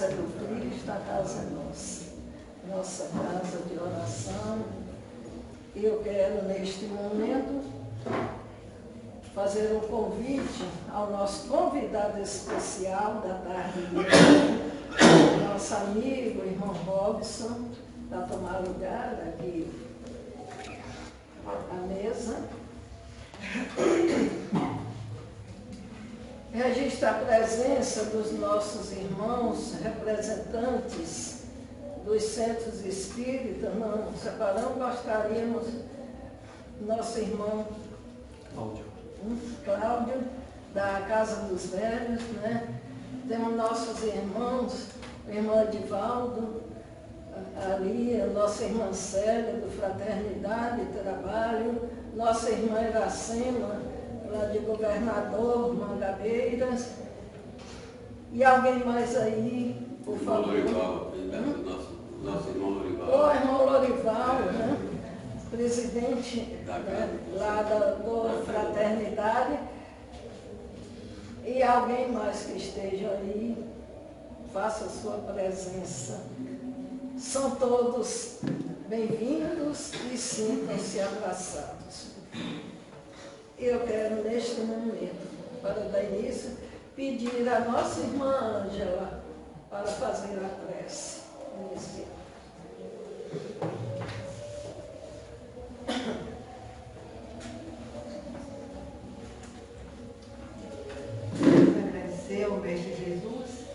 é do Cristo, a casa é nossa. Nossa casa de oração. Eu quero, neste momento, fazer um convite ao nosso convidado especial da tarde de hoje, nosso amigo, irmão Robson, para tomar lugar aqui à mesa. Registra a presença dos nossos irmãos, representantes dos centros espíritas. Não separamos, gostaríamos, nosso irmão Cláudio, da Casa dos Velhos, né? Temos nossos irmãos, o irmão Edivaldo, ali, a nossa irmã Célia, do Fraternidade e Trabalho, nossa irmã Iracema, lá de Governador, Mangabeiras, e alguém mais aí, por favor. Lorival, nosso irmão Lorival. O irmão Lorival, né? Presidente, né? Lá da Fraternidade, e alguém mais que esteja aí, faça a sua presença. São todos bem-vindos e sintam-se abraçados. Eu quero, neste momento, para dar início, pedir à nossa irmã Ângela para fazer a prece inicial. Agradecer ao Mestre Jesus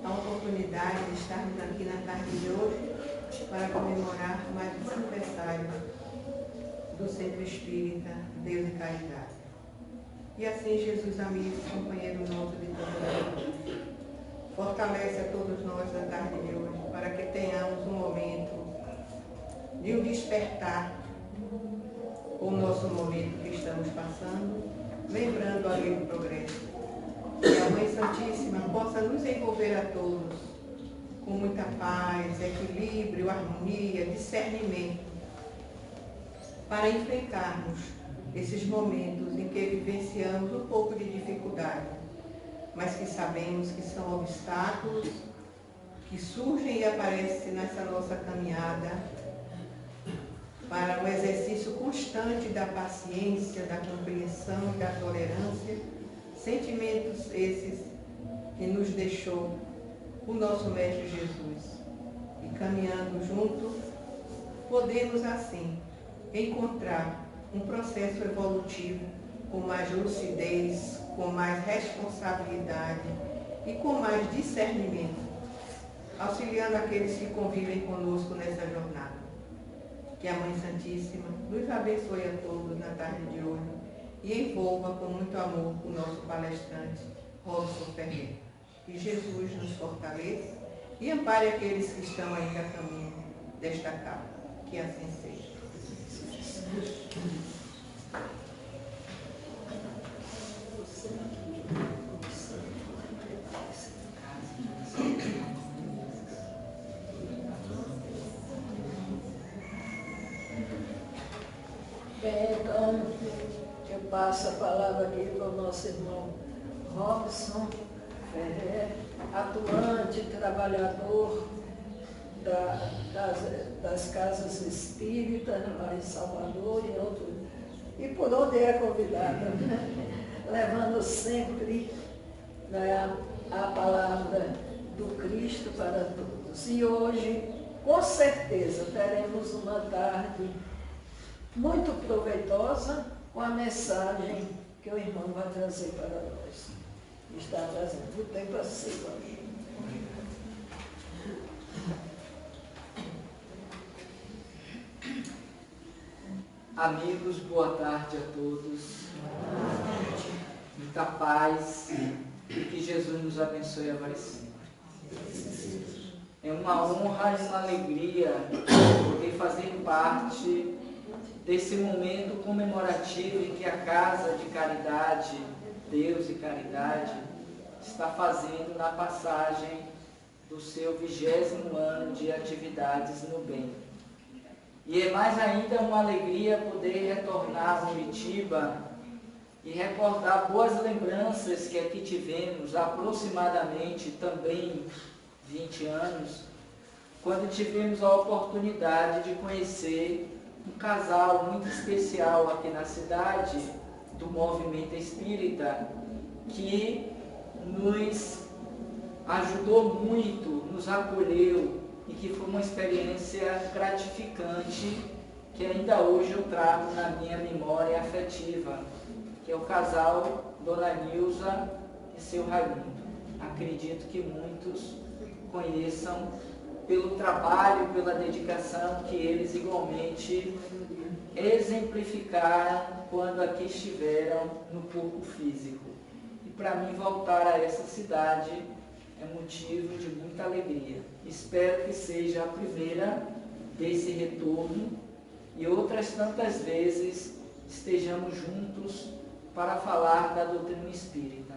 a oportunidade de estarmos aqui na tarde de hoje para comemorar mais um aniversário do Centro Espírita Deus e Caridade. E assim, Jesus amigo, companheiro nosso de toda vida, fortalece a todos nós na tarde de hoje para que tenhamos um momento de um despertar o nosso momento que estamos passando, lembrando a lei do progresso. Que a Mãe Santíssima possa nos envolver a todos com muita paz, equilíbrio, harmonia, discernimento, para enfrentarmos esses momentos em que vivenciamos um pouco de dificuldade, mas que sabemos que são obstáculos que surgem e aparecem nessa nossa caminhada para o exercício constante da paciência, da compreensão e da tolerância, sentimentos esses que nos deixou o nosso Mestre Jesus. E caminhando juntos, podemos assim encontrar um processo evolutivo com mais lucidez, com mais responsabilidade e com mais discernimento, auxiliando aqueles que convivem conosco nessa jornada. Que a Mãe Santíssima nos abençoe a todos na tarde de hoje e envolva com muito amor o nosso palestrante, Robson Ferreira. Que Jesus nos fortaleça e ampare aqueles que estão ainda a caminho desta causa. Que assim seja. Bem, então, eu passo a palavra aqui para o nosso irmão Robson Ferrer, atuante, trabalhador das casas espíritas lá em Salvador e outros, e por onde é convidado, né? Levando sempre, né, a palavra do Cristo para todos. E hoje, com certeza, teremos uma tarde muito proveitosa com a mensagem que o irmão vai trazer para nós. Está trazendo. O tempo assim hoje. Amigos, boa tarde a todos. Muita paz e que Jesus nos abençoe agora e sempre. É uma honra e uma alegria poder fazer parte desse momento comemorativo em que a Casa de Caridade, Deus e Caridade, está fazendo na passagem do seu 20º ano de atividades no bem. E é mais ainda uma alegria poder retornar a Muritiba e recordar boas lembranças que aqui tivemos, aproximadamente também 20 anos, quando tivemos a oportunidade de conhecer um casal muito especial aqui na cidade, do movimento espírita, que nos ajudou muito, nos acolheu e que foi uma experiência gratificante que ainda hoje eu trago na minha memória afetiva, que é o casal Dona Nilza e seu Raimundo. Acredito que muitos conheçam pelo trabalho, pela dedicação que eles igualmente exemplificaram quando aqui estiveram no corpo físico. E para mim voltar a essa cidade é motivo de muita alegria. Espero que seja a primeira desse retorno e outras tantas vezes estejamos juntos para falar da doutrina espírita.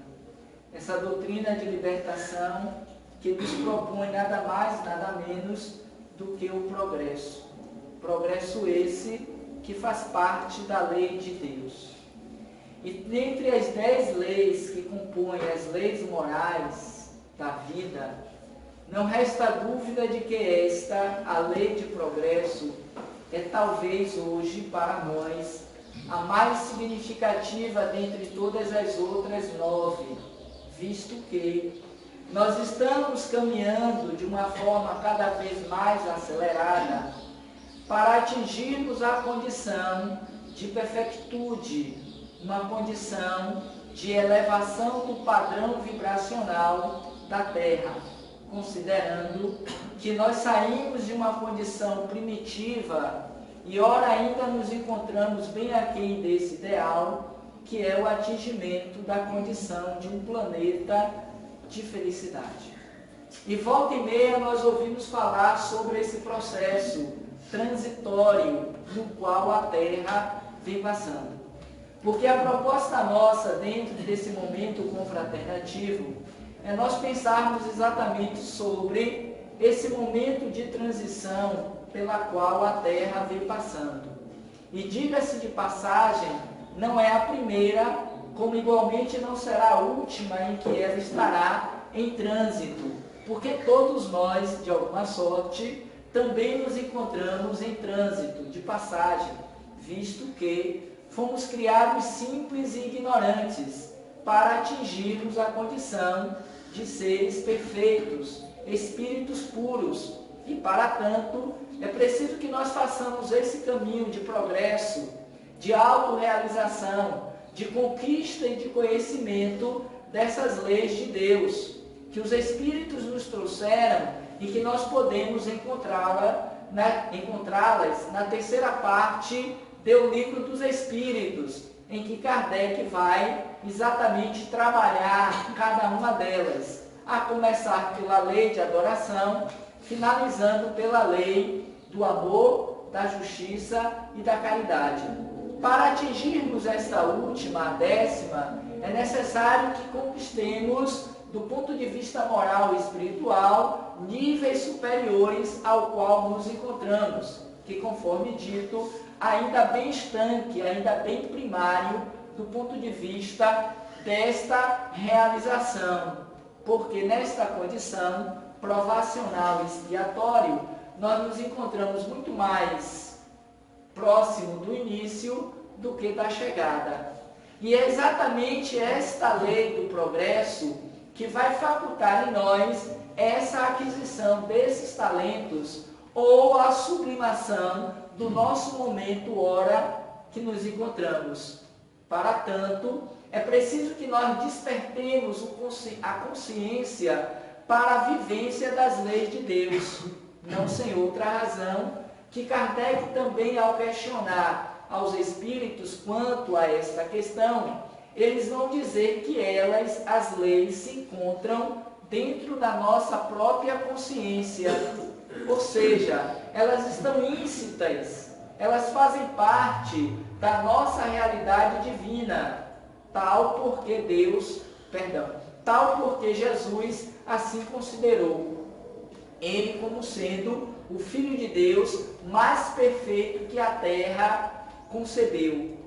Essa doutrina de libertação que nos propõe nada mais, nada menos do que o progresso. Progresso esse que faz parte da lei de Deus. E dentre as 10 leis que compõem as leis morais da vida, não resta dúvida de que esta, a lei de progresso, é talvez hoje para nós a mais significativa dentre todas as outras 9, visto que nós estamos caminhando de uma forma cada vez mais acelerada para atingirmos a condição de perfectude, uma condição de elevação do padrão vibracional da Terra, considerando que nós saímos de uma condição primitiva e ora ainda nos encontramos bem aquém desse ideal, que é o atingimento da condição de um planeta de felicidade. E volta e meia nós ouvimos falar sobre esse processo transitório no qual a Terra vem passando. Porque a proposta nossa dentro desse momento confraternativo é nós pensarmos exatamente sobre esse momento de transição pela qual a Terra vem passando. E diga-se de passagem, não é a primeira, como igualmente não será a última em que ela estará em trânsito, porque todos nós, de alguma sorte, também nos encontramos em trânsito, de passagem, visto que fomos criados simples e ignorantes para atingirmos a condição de seres perfeitos, espíritos puros, e para tanto é preciso que nós façamos esse caminho de progresso, de autorrealização, de conquista e de conhecimento dessas leis de Deus, que os Espíritos nos trouxeram e que nós podemos encontrá-las na terceira parte do Livro dos Espíritos, em que Kardec vai exatamente trabalhar cada uma delas, a começar pela lei de adoração, finalizando pela lei do amor, da justiça e da caridade. Para atingirmos esta última, a 10ª, é necessário que conquistemos, do ponto de vista moral e espiritual, níveis superiores ao qual nos encontramos, que, conforme dito, ainda bem estanque, ainda bem primário, do ponto de vista desta realização. Porque nesta condição provacional e expiatório, nós nos encontramos muito mais próximo do início do que da chegada. E é exatamente esta lei do progresso que vai facultar em nós essa aquisição desses talentos ou a sublimação do nosso momento, hora que nos encontramos. Para tanto, é preciso que nós despertemos a consciência para a vivência das leis de Deus, não sem outra razão que Kardec também, ao questionar aos espíritos quanto a esta questão, eles vão dizer que elas, as leis, se encontram dentro da nossa própria consciência, ou seja, elas estão íncitas, elas fazem parte da nossa realidade divina, tal porque Jesus assim considerou ele como sendo o Filho de Deus mais perfeito que a terra concebeu.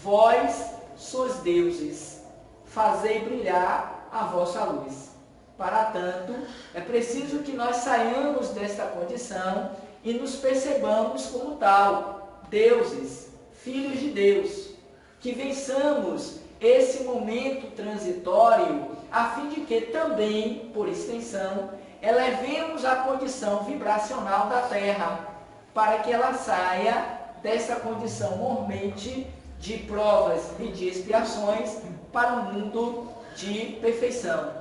Vós sois deuses, fazei brilhar a vossa luz. Para tanto, é preciso que nós saiamos desta condição e nos percebamos como tal, deuses, filhos de Deus, que vençamos esse momento transitório, a fim de que também, por extensão, elevemos a condição vibracional da Terra, para que ela saia dessa condição mormente de provas e de expiações para um mundo de perfeição,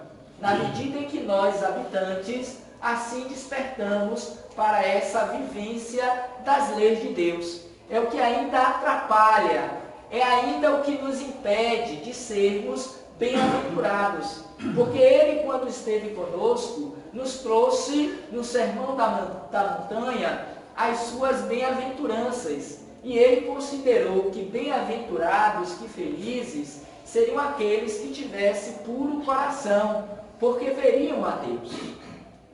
na medida em que nós, habitantes, assim despertamos para essa vivência das leis de Deus. É o que ainda atrapalha, é ainda o que nos impede de sermos bem-aventurados, porque Ele, quando esteve conosco, nos trouxe no Sermão da Montanha as suas bem-aventuranças, e Ele considerou que bem-aventurados, que felizes, seriam aqueles que tivessem puro coração, porque veriam a Deus.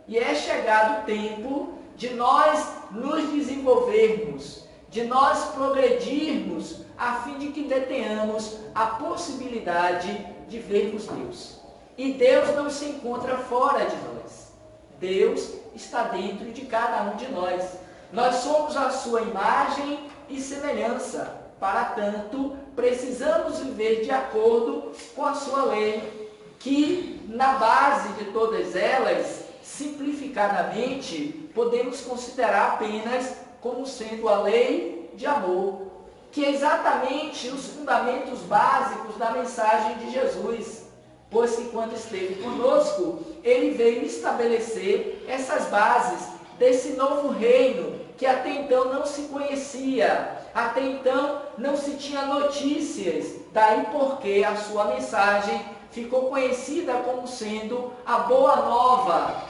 E é chegado o tempo de nós nos desenvolvermos, de nós progredirmos, a fim de que detenhamos a possibilidade de vermos Deus. E Deus não se encontra fora de nós. Deus está dentro de cada um de nós. Nós somos a sua imagem e semelhança. Para tanto, precisamos viver de acordo com a sua lei, que na base de todas elas, simplificadamente, podemos considerar apenas como sendo a lei de amor, que é exatamente os fundamentos básicos da mensagem de Jesus, pois que quando esteve conosco, Ele veio estabelecer essas bases desse novo reino que até então não se conhecia, até então não se tinha notícias, daí porque a sua mensagem ficou conhecida como sendo a Boa Nova.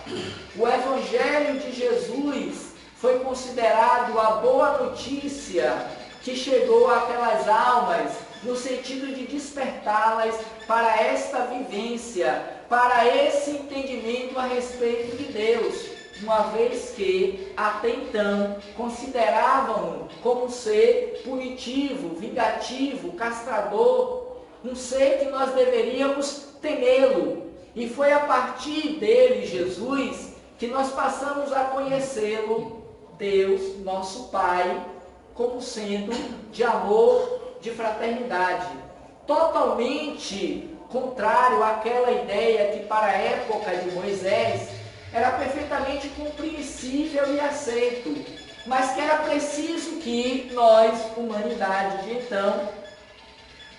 O Evangelho de Jesus foi considerado a boa notícia que chegou àquelas almas, no sentido de despertá-las para esta vivência, para esse entendimento a respeito de Deus, uma vez que até então consideravam como ser punitivo, vingativo, castrador, um ser que nós deveríamos temê-lo. E foi a partir dele, Jesus, que nós passamos a conhecê-lo, Deus, nosso Pai, como sendo de amor, de fraternidade. Totalmente contrário àquela ideia que para a época de Moisés era perfeitamente compreensível e aceito, mas que era preciso que nós, humanidade de então,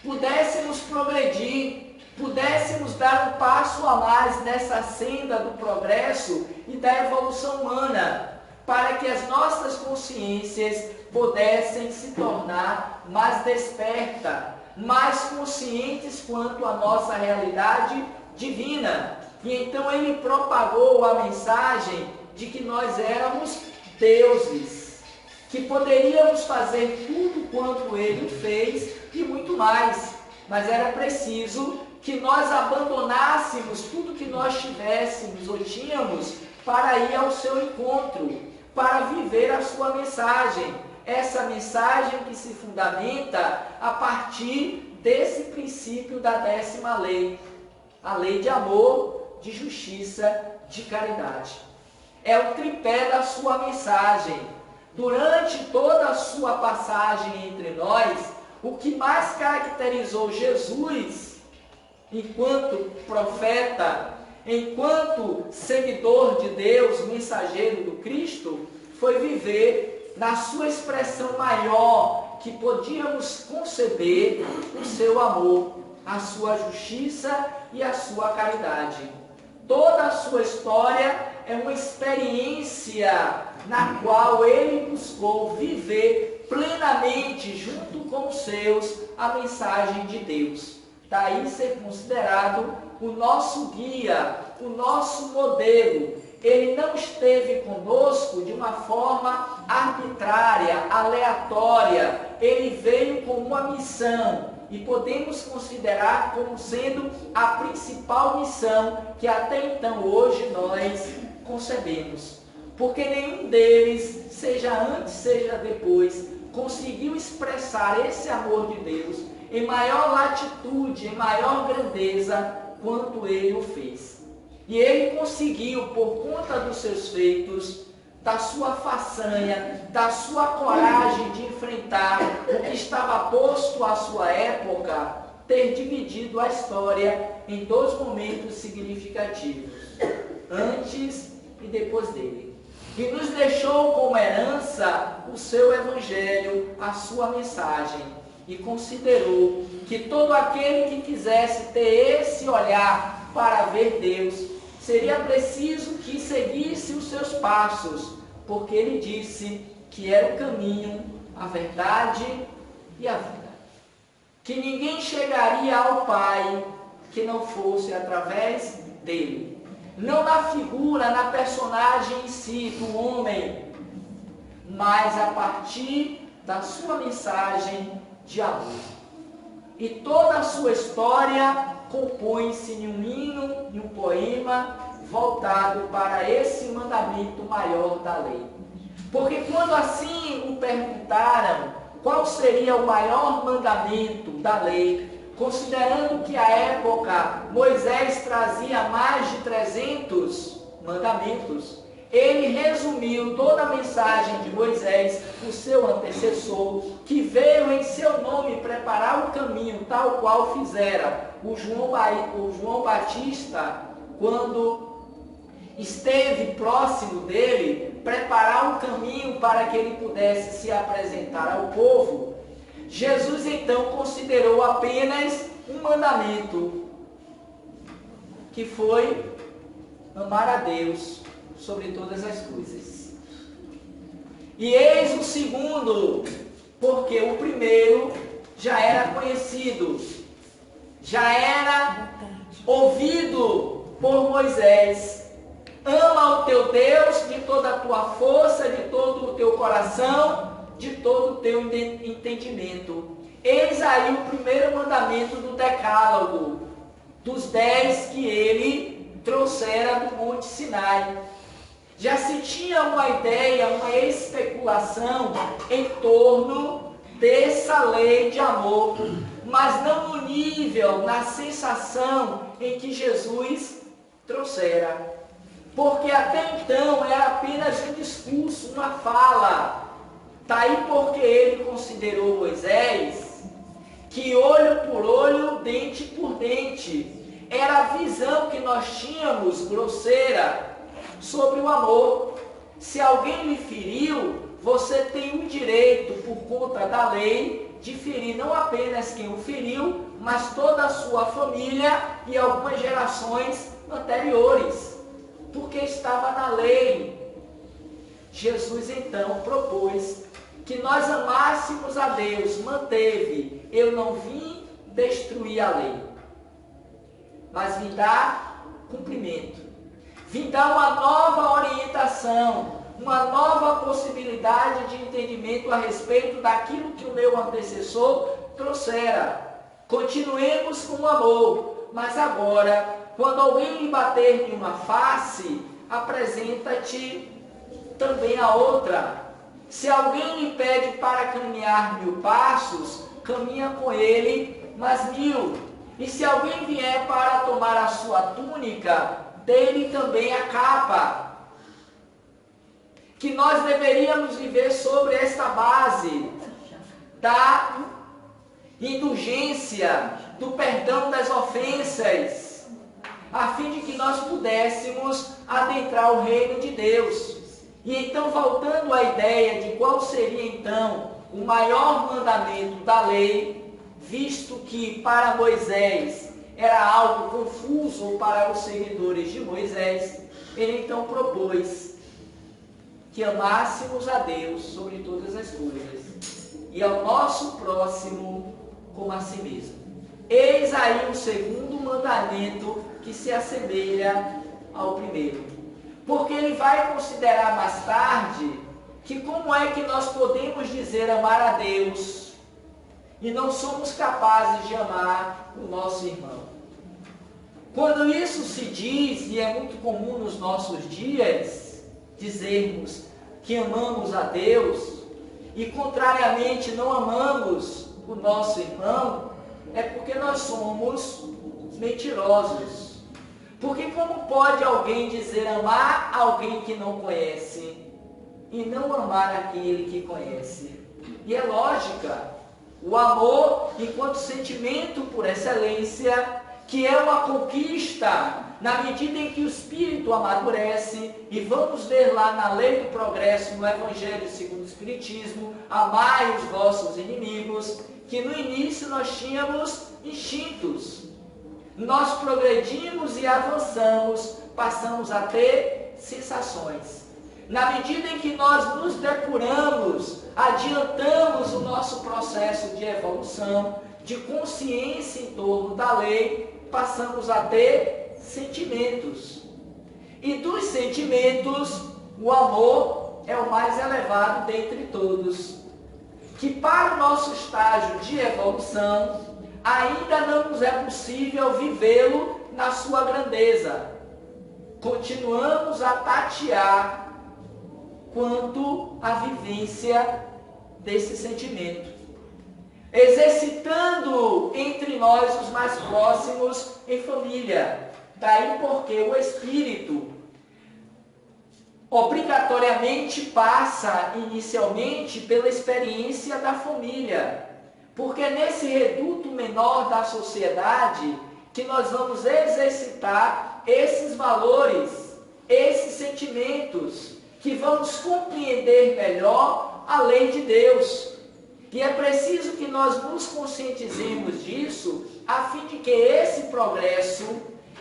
pudéssemos progredir, pudéssemos dar um passo a mais nessa senda do progresso e da evolução humana, para que as nossas consciências pudessem se tornar mais despertas, mais conscientes quanto à nossa realidade divina. E então ele propagou a mensagem de que nós éramos deuses, que poderíamos fazer tudo quanto ele fez e muito mais, mas era preciso que nós abandonássemos tudo que nós tivéssemos ou tínhamos para ir ao seu encontro, para viver a sua mensagem. Essa mensagem que se fundamenta a partir desse princípio da 10ª lei, a lei de amor, de justiça, de caridade. É o tripé da sua mensagem. Durante toda a sua passagem entre nós, o que mais caracterizou Jesus, enquanto profeta, enquanto seguidor de Deus, mensageiro do Cristo, foi viver na sua expressão maior que podíamos conceber o seu amor, a sua justiça e a sua caridade. Toda a sua história é uma experiência na qual ele buscou viver plenamente, junto com os seus, a mensagem de Deus. Daí ser considerado o nosso guia, o nosso modelo. Ele não esteve conosco de uma forma arbitrária, aleatória. Ele veio com uma missão e podemos considerar como sendo a principal missão que até então hoje nós concebemos. Porque nenhum deles, seja antes, seja depois, conseguiu expressar esse amor de Deus em maior latitude, em maior grandeza, quanto ele o fez. E ele conseguiu, por conta dos seus feitos, da sua façanha, da sua coragem de enfrentar o que estava posto à sua época, ter dividido a história em dois momentos significativos, antes e depois dele. E nos deixou como herança o seu evangelho, a sua mensagem, e considerou que todo aquele que quisesse ter esse olhar para ver Deus, seria preciso que seguisse os seus passos, porque ele disse que era o caminho, a verdade e a vida. Que ninguém chegaria ao Pai que não fosse através dele. Não na figura, na personagem em si, do homem, mas a partir da sua mensagem de amor. E toda a sua história compõe-se em um hino, em um poema voltado para esse mandamento maior da lei. Porque quando assim o perguntaram qual seria o maior mandamento da lei, considerando que à época Moisés trazia mais de 300 mandamentos, ele resumiu toda a mensagem de Moisés, o seu antecessor, que veio em seu nome preparar o caminho, tal qual fizera o João Batista, quando esteve próximo dele, preparar um caminho para que ele pudesse se apresentar ao povo. Jesus então considerou apenas um mandamento, que foi amar a Deus sobre todas as coisas. E eis o segundo, porque o primeiro já era conhecido, já era ouvido por Moisés. Ama o teu Deus de toda a tua força, de todo o teu coração, de todo o teu entendimento. Eis aí o primeiro mandamento do Decálogo, dos 10 que ele trouxera do Monte Sinai. Já se tinha uma ideia, uma especulação em torno dessa lei de amor, mas não no nível, na sensação em que Jesus trouxera. Porque até então era apenas um discurso, uma fala. Daí porque ele considerou Moisés que olho por olho, dente por dente, era a visão que nós tínhamos grosseira sobre o amor. Se alguém lhe feriu, você tem o direito, por conta da lei, de ferir não apenas quem o feriu, mas toda a sua família e algumas gerações anteriores, porque estava na lei. Jesus então propôs que nós amássemos a Deus, manteve: eu não vim destruir a lei, mas vim dar cumprimento, vim dar uma nova orientação, uma nova possibilidade de entendimento a respeito daquilo que o meu antecessor trouxera. Continuemos com o amor, mas agora, quando alguém lhe bater em uma face, apresenta-te também a outra. Se alguém lhe pede para caminhar 1000 passos, caminha com ele mais 1000. E se alguém vier para tomar a sua túnica, dê-lhe também a capa. Que nós deveríamos viver sobre esta base da indulgência, do perdão das ofensas, a fim de que nós pudéssemos adentrar o reino de Deus. E então, voltando à ideia de qual seria então o maior mandamento da lei, visto que para Moisés era algo confuso para os seguidores de Moisés, ele então propôs que amássemos a Deus sobre todas as coisas e ao nosso próximo como a si mesmo. Eis aí o segundo mandamento que se assemelha ao primeiro. Porque ele vai considerar mais tarde que como é que nós podemos dizer amar a Deus e não somos capazes de amar o nosso irmão. Quando isso se diz, e é muito comum nos nossos dias, dizermos que amamos a Deus e contrariamente não amamos o nosso irmão, é porque nós somos mentirosos. Porque como pode alguém dizer amar alguém que não conhece e não amar aquele que conhece? E é lógica. O amor, enquanto sentimento por excelência, que é uma conquista na medida em que o espírito amadurece, e vamos ver lá na lei do progresso, no Evangelho segundo o Espiritismo, amai os vossos inimigos, que no início nós tínhamos instintos. Nós progredimos e avançamos, passamos a ter sensações. Na medida em que nós nos depuramos, adiantamos o nosso processo de evolução, de consciência em torno da lei, passamos a ter sentimentos. E dos sentimentos, o amor é o mais elevado dentre todos. Que para o nosso estágio de evolução, ainda não nos é possível vivê-lo na sua grandeza. Continuamos a tatear quanto à vivência desse sentimento, exercitando entre nós os mais próximos em família. Daí porque o espírito obrigatoriamente passa inicialmente pela experiência da família, porque nesse reduto menor da sociedade que nós vamos exercitar esses valores, esses sentimentos, que vamos compreender melhor a lei de Deus. E é preciso que nós nos conscientizemos disso, a fim de que esse progresso,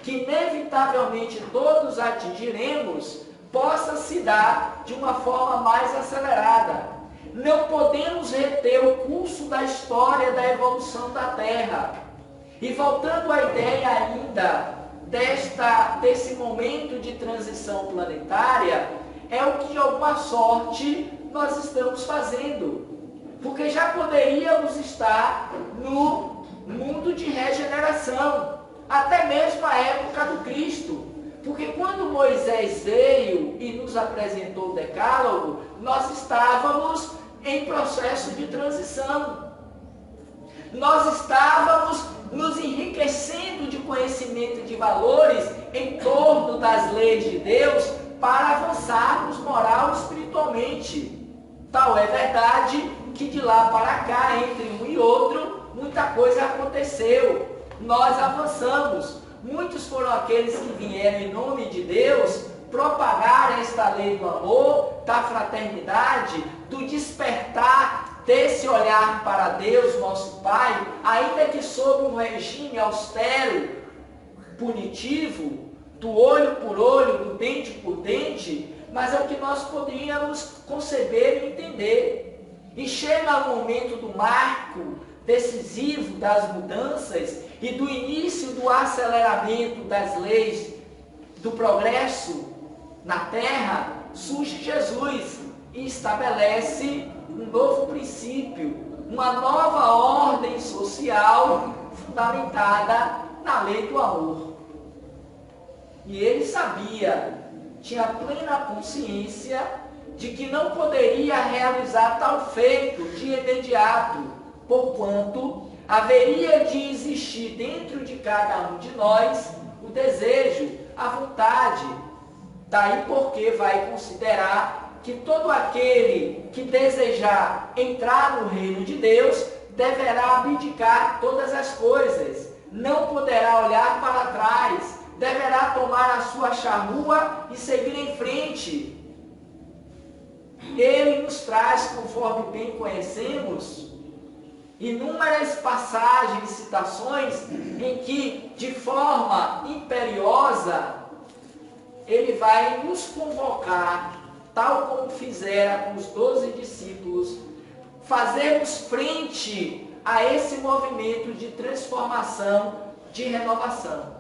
que inevitavelmente todos atingiremos, possa se dar de uma forma mais acelerada. Não podemos reter o curso da história da evolução da Terra. E voltando à ideia ainda desse momento de transição planetária, é o que de alguma sorte nós estamos fazendo. Porque já poderíamos estar no mundo de regeneração, até mesmo a época do Cristo. Porque quando Moisés veio e nos apresentou o Decálogo, nós estávamos em processo de transição. Nós estávamos nos enriquecendo de conhecimento de valores em torno das leis de Deus para avançarmos moral e espiritualmente. Tal é verdade que de lá para cá, entre um e outro, muita coisa aconteceu. Nós avançamos. Muitos foram aqueles que vieram em nome de Deus propagar esta lei do amor, da fraternidade, do despertar desse olhar para Deus, nosso Pai, ainda que sob um regime austero, punitivo, do olho por olho, do dente por dente, mas é o que nós poderíamos conceber e entender. E chega o momento do marco decisivo das mudanças e do início do aceleramento das leis do progresso na Terra, surge Jesus e estabelece um novo princípio, uma nova ordem social fundamentada na lei do amor. E ele sabia, tinha plena consciência de que não poderia realizar tal feito de imediato, porquanto haveria de existir dentro de cada um de nós o desejo, a vontade. Daí porque vai considerar que todo aquele que desejar entrar no reino de Deus deverá abdicar todas as coisas, não poderá olhar para trás, deverá tomar a sua charrua e seguir em frente. Ele nos traz, conforme bem conhecemos, inúmeras passagens, citações, em que, de forma imperiosa, ele vai nos convocar, tal como fizera com os 12 discípulos, fazermos frente a esse movimento de transformação, de renovação,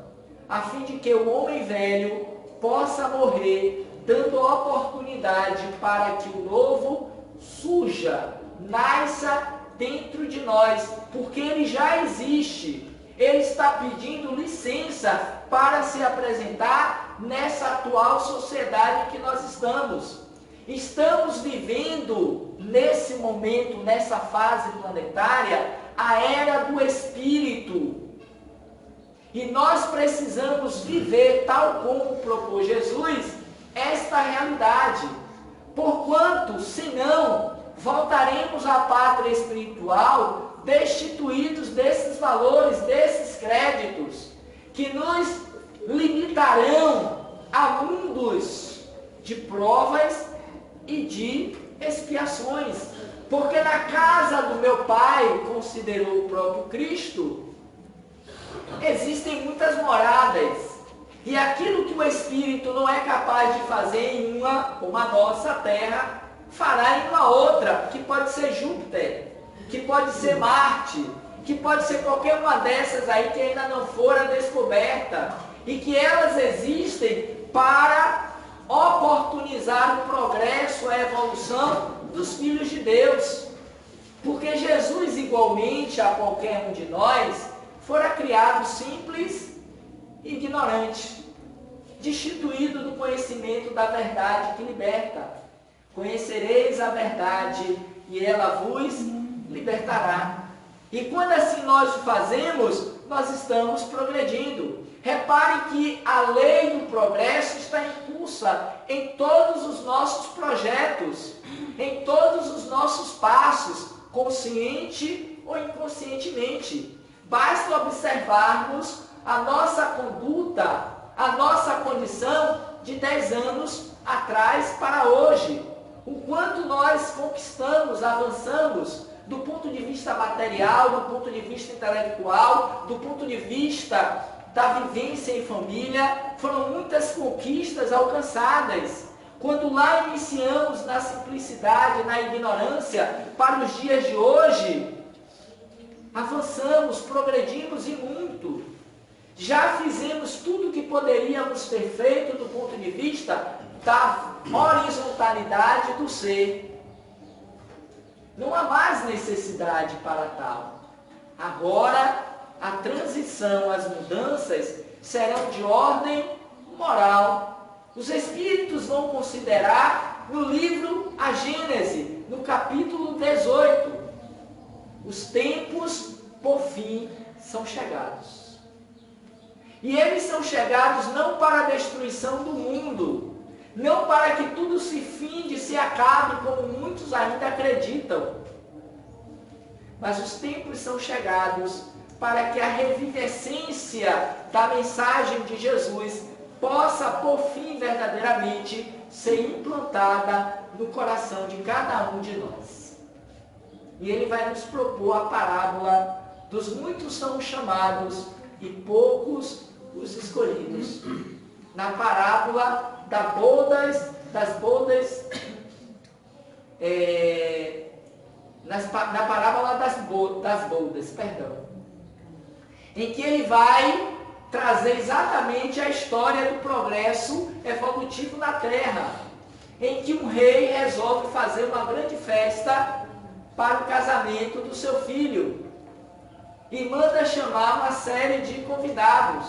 a fim de que o homem velho possa morrer, dando oportunidade para que o novo surja, nasça dentro de nós, porque ele já existe. Ele está pedindo licença para se apresentar nessa atual sociedade que nós estamos. Estamos vivendo nesse momento, nessa fase planetária, a era do Espírito. E nós precisamos viver, tal como propôs Jesus, esta realidade. Porquanto, senão, voltaremos à pátria espiritual destituídos desses valores, desses créditos, que nos limitarão a mundos de provas e de expiações. Porque na casa do meu Pai, considerou o próprio Cristo, existem muitas moradas. E aquilo que o Espírito não é capaz de fazer em uma, como a nossa terra, fará em uma outra, que pode ser Júpiter, que pode ser Marte, que pode ser qualquer uma dessas aí que ainda não fora descoberta, e que elas existem para oportunizar o progresso, a evolução dos filhos de Deus. Porque Jesus, igualmente a qualquer um de nós, fora criado simples e ignorante, destituído do conhecimento da verdade que liberta. Conhecereis a verdade e ela vos libertará. E quando assim nós o fazemos, nós estamos progredindo. Repare que a lei do progresso está impulsa em todos os nossos projetos, em todos os nossos passos, consciente ou inconscientemente. Basta observarmos a nossa conduta, a nossa condição de 10 anos atrás para hoje. O quanto nós conquistamos, avançamos do ponto de vista material, do ponto de vista intelectual, do ponto de vista da vivência em família. Foram muitas conquistas alcançadas. Quando lá iniciamos na simplicidade, na ignorância, para os dias de hoje, avançamos, progredimos e muito. Já fizemos tudo o que poderíamos ter feito do ponto de vista da horizontalidade do ser. Não há mais necessidade para tal. Agora, a transição, as mudanças serão de ordem moral. Os Espíritos vão considerar no livro A Gênese, no capítulo 18, os tempos, por fim, são chegados. E eles são chegados não para a destruição do mundo, não para que tudo se finde, se acabe, como muitos ainda acreditam. Mas os tempos são chegados para que a revivescência da mensagem de Jesus possa, por fim, verdadeiramente, ser implantada no coração de cada um de nós. E ele vai nos propor a parábola dos muitos são os chamados e poucos os escolhidos. Na parábola das bodas, na parábola das bodas, em que ele vai trazer exatamente a história do progresso evolutivo na Terra, em que um rei resolve fazer uma grande festa para o casamento do seu filho e manda chamar uma série de convidados,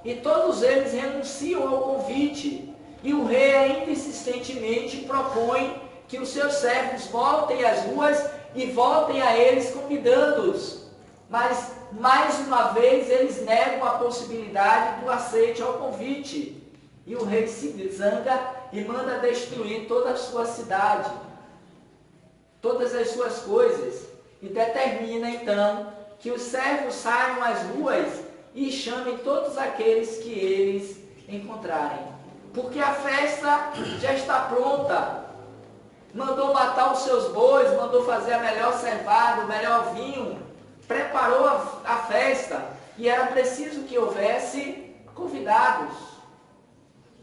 e todos eles renunciam ao convite, e o rei ainda insistentemente propõe que os seus servos voltem às ruas e voltem a eles convidando-os. Mas, mais uma vez, eles negam a possibilidade do aceite ao convite. E o rei se zanga e manda destruir toda a sua cidade, todas as suas coisas. E determina, então, que os servos saiam às ruas e chamem todos aqueles que eles encontrarem. Porque a festa já está pronta. Mandou matar os seus bois, mandou fazer a melhor cevada, o melhor vinho, preparou a festa, e era preciso que houvesse convidados.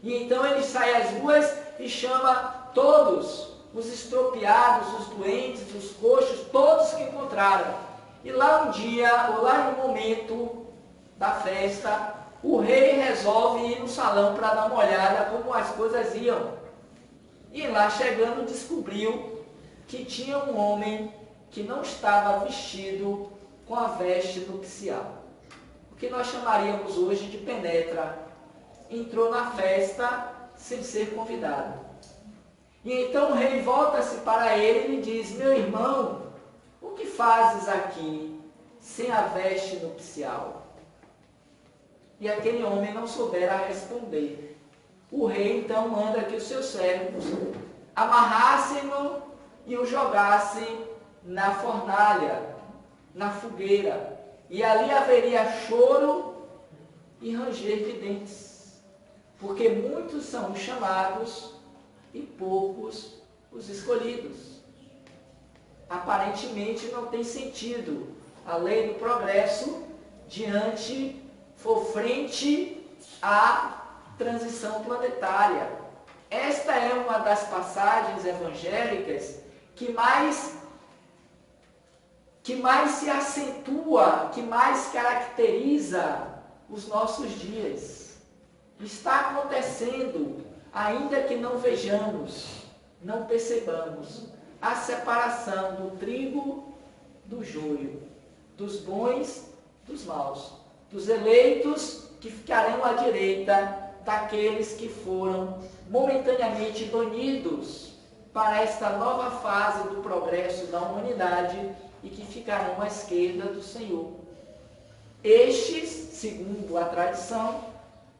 E então ele sai às ruas e chama todos, os estropiados, os doentes, os coxos, todos que encontraram. E lá um dia, ou lá no momento da festa, o rei resolve ir no salão para dar uma olhada como as coisas iam. E lá chegando descobriu que tinha um homem que não estava vestido com a veste nupcial, o que nós chamaríamos hoje de penetra. Entrou na festa sem ser convidado. E então o rei volta-se para ele e lhe diz: meu irmão, o que fazes aqui sem a veste nupcial? e aquele homem não soubera responder. O rei então manda que os seus servos amarrassem-no e o jogassem na fornalha, na fogueira, e ali haveria choro e ranger de dentes, porque muitos são os chamados e poucos os escolhidos. Aparentemente não tem sentido a lei do progresso frente à transição planetária. Esta é uma das passagens evangélicas que mais se acentua, que mais caracteriza os nossos dias. Está acontecendo, ainda que não vejamos, não percebamos, a separação do trigo do joio, dos bons dos maus, dos eleitos que ficarão à direita daqueles que foram momentaneamente banidos para esta nova fase do progresso da humanidade e que ficarão à esquerda do Senhor. Estes, segundo a tradição,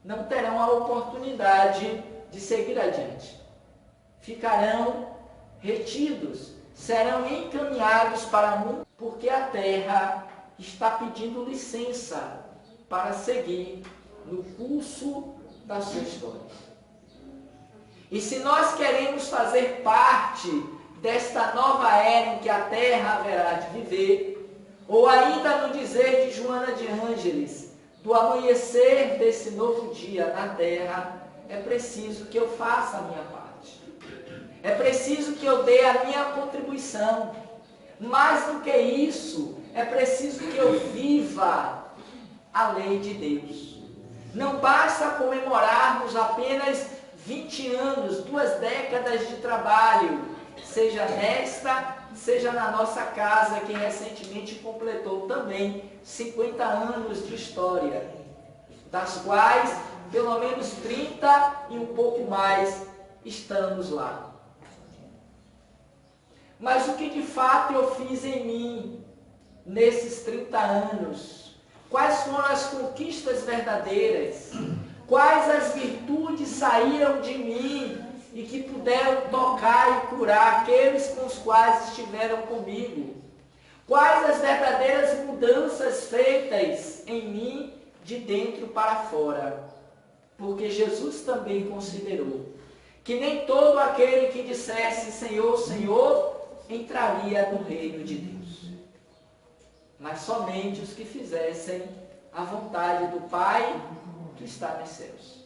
não terão a oportunidade de seguir adiante. Ficarão retidos, serão encaminhados para o mundo, porque a terra está pedindo licença para seguir no curso da sua história. E se nós queremos fazer parte desta nova era em que a terra haverá de viver, ou ainda no dizer de Joana de Ângeles, do amanhecer desse novo dia na terra, é preciso que eu faça a minha parte. É preciso que eu dê a minha contribuição. Mais do que isso, é preciso que eu viva a lei de Deus. Não basta comemorarmos apenas 20 anos, 2 décadas de trabalho, seja nesta, seja na nossa casa, que recentemente completou também 50 anos de história, das quais pelo menos 30 e um pouco mais estamos lá. Mas o que de fato eu fiz em mim nesses 30 anos? Quais foram as conquistas verdadeiras? Quais as virtudes saíram de mim e que puderam tocar e curar aqueles com os quais estiveram comigo? Quais as verdadeiras mudanças feitas em mim de dentro para fora? Porque Jesus também considerou que nem todo aquele que dissesse Senhor, Senhor, entraria no reino de Deus, mas somente os que fizessem a vontade do Pai que está nos céus.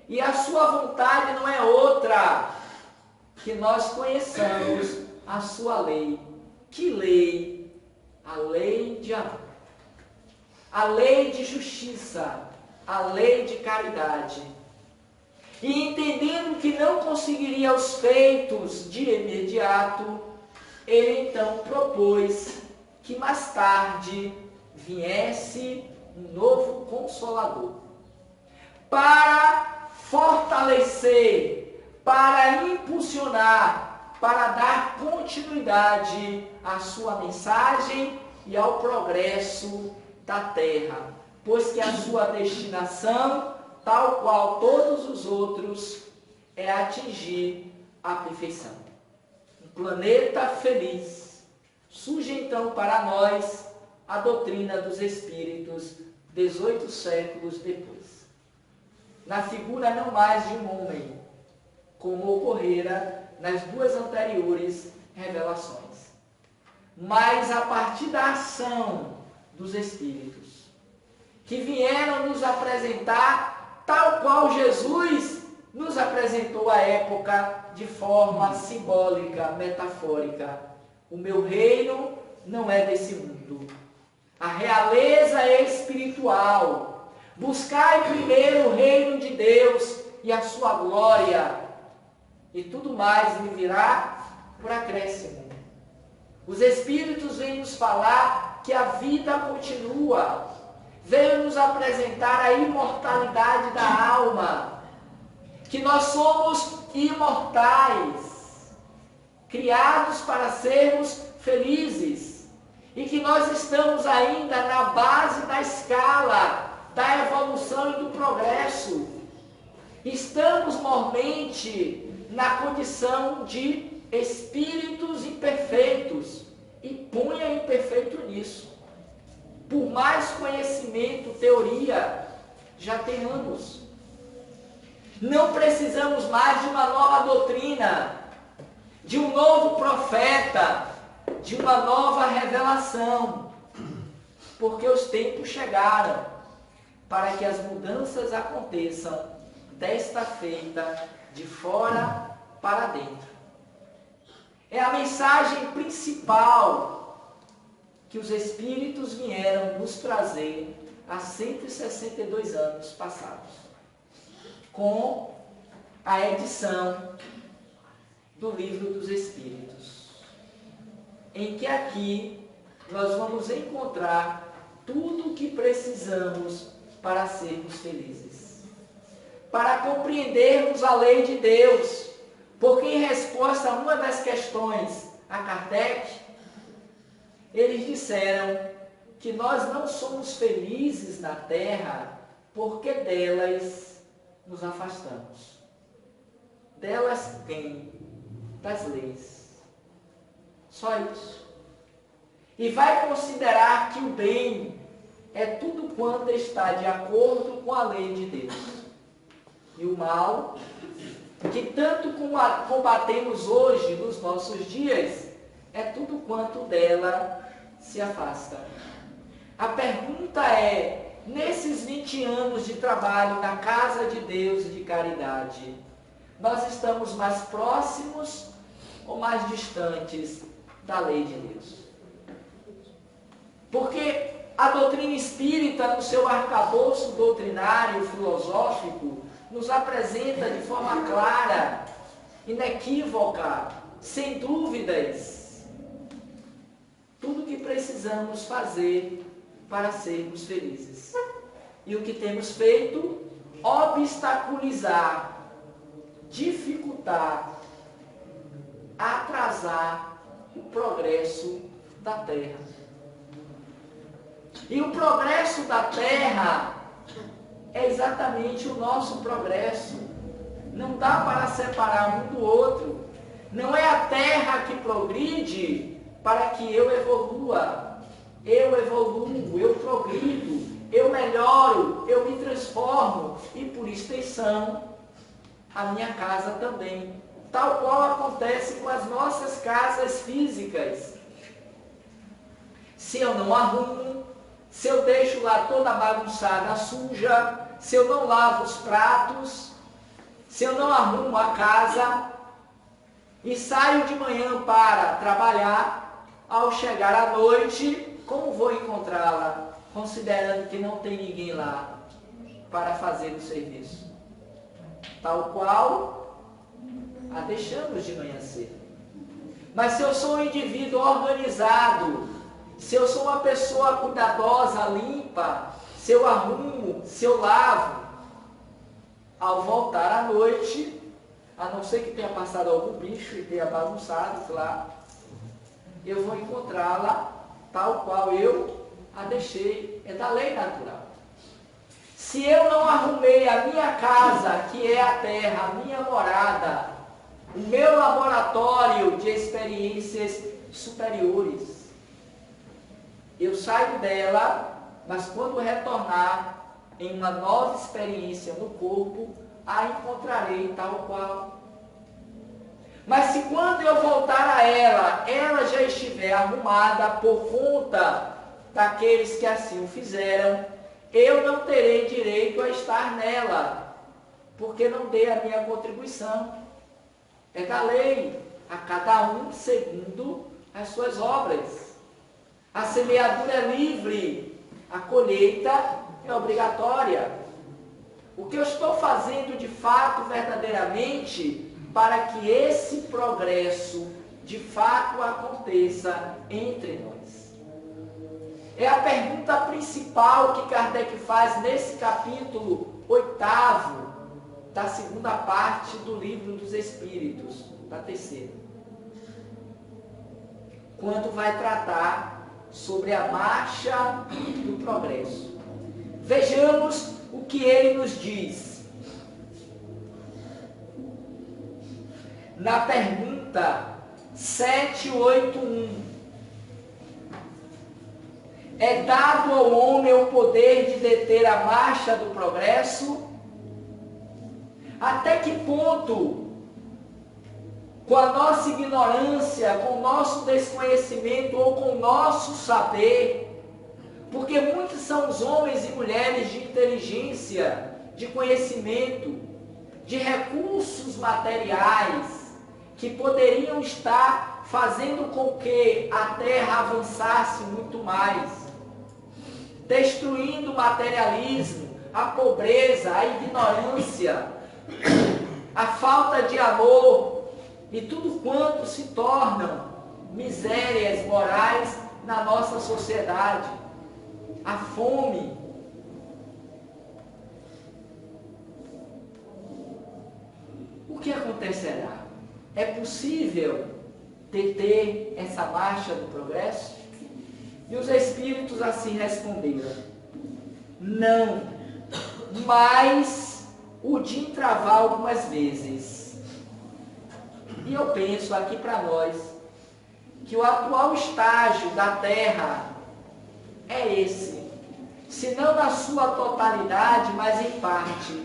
E a sua vontade não é outra que nós conheçamos a sua lei. Que lei? A lei de amor, a lei de justiça, a lei de caridade. E entendendo que não conseguiria os feitos de imediato, ele então propôs que mais tarde viesse um novo Consolador, para fortalecer, para impulsionar, para dar continuidade à sua mensagem e ao progresso da terra, pois que a sua destinação, tal qual todos os outros, é atingir a perfeição. Um planeta feliz. Surge então para nós a doutrina dos Espíritos 18 séculos depois, na figura não mais de um homem, como ocorrera nas 2 anteriores revelações, mas a partir da ação dos Espíritos, que vieram nos apresentar tal qual Jesus nos apresentou à época de forma simbólica, metafórica. O meu reino não é desse mundo. A realeza é espiritual. Buscai primeiro o reino de Deus e a sua glória, e tudo mais lhe virá por acréscimo. Os Espíritos vêm nos falar que a vida continua, veio nos apresentar a imortalidade da alma, que nós somos imortais, criados para sermos felizes, e que nós estamos ainda na base da escala da evolução e do progresso. Estamos mormente na condição de espíritos imperfeitos, e punha imperfeito nisso. Por mais conhecimento, teoria, já tenhamos. Não precisamos mais de uma nova doutrina, de um novo profeta, de uma nova revelação, porque os tempos chegaram para que as mudanças aconteçam desta feita, de fora para dentro. É a mensagem principal que os Espíritos vieram nos trazer há 162 anos passados, com a edição do Livro dos Espíritos, em que aqui nós vamos encontrar tudo o que precisamos para sermos felizes, para compreendermos a lei de Deus, porque em resposta a uma das questões a Kardec, eles disseram que nós não somos felizes na Terra porque delas nos afastamos. Delas quem? Das leis. Só isso. E vai considerar que o bem é tudo quanto está de acordo com a lei de Deus. E o mal, que tanto combatemos hoje nos nossos dias, é tudo quanto dela se afasta. A pergunta é, nesses 20 anos de trabalho na casa de Deus e de caridade, nós estamos mais próximos ou mais distantes da lei de Deus? Porque a doutrina espírita, no seu arcabouço doutrinário filosófico, nos apresenta de forma clara, inequívoca, sem dúvidas, tudo o que precisamos fazer para sermos felizes. E o que temos feito? Obstaculizar, dificultar, atrasar o progresso da Terra. E o progresso da Terra é exatamente o nosso progresso. Não dá para separar um do outro. Não é a Terra que progride para que eu evolua. Eu evoluo, eu progrido, eu melhoro, eu me transformo. E por extensão, a minha casa também. Tal qual acontece com as nossas casas físicas. Se eu não arrumo, se eu deixo lá toda bagunçada, suja, se eu não lavo os pratos, se eu não arrumo a casa e saio de manhã para trabalhar, ao chegar à noite, como vou encontrá-la, considerando que não tem ninguém lá para fazer o serviço? Tal qual a deixamos de manhã cedo. Mas se eu sou um indivíduo organizado, se eu sou uma pessoa cuidadosa, limpa, se eu arrumo, se eu lavo, ao voltar à noite, a não ser que tenha passado algum bicho e tenha bagunçado, claro, eu vou encontrá-la tal qual eu a deixei. É da lei natural. Se eu não arrumei a minha casa, que é a terra, a minha morada, o meu laboratório de experiências superiores, eu saio dela, mas quando retornar em uma nova experiência no corpo, a encontrarei tal qual. Mas se quando eu voltar a ela já estiver arrumada por conta daqueles que assim o fizeram, eu não terei direito a estar nela, porque não dei a minha contribuição. É da lei, a cada um segundo as suas obras. A semeadura é livre, a colheita é obrigatória. O que eu estou fazendo de fato, verdadeiramente, para que esse progresso de fato aconteça entre nós? É a pergunta principal que Kardec faz nesse capítulo 8º da segunda parte do Livro dos Espíritos, da terceira. Quando vai tratar sobre a marcha do progresso. Vejamos o que ele nos diz. Na pergunta 781. É dado ao homem o poder de deter a marcha do progresso? Até que ponto, com a nossa ignorância, com o nosso desconhecimento ou com o nosso saber, porque muitos são os homens e mulheres de inteligência, de conhecimento, de recursos materiais, que poderiam estar fazendo com que a Terra avançasse muito mais, destruindo o materialismo, a pobreza, a ignorância, a falta de amor e tudo quanto se tornam misérias morais na nossa sociedade. A fome. O que acontecerá? É possível deter essa marcha do progresso? E os espíritos assim responderam: não, mas o de entravar algumas vezes. E eu penso aqui para nós que o atual estágio da Terra é esse, se não na sua totalidade, mas em parte.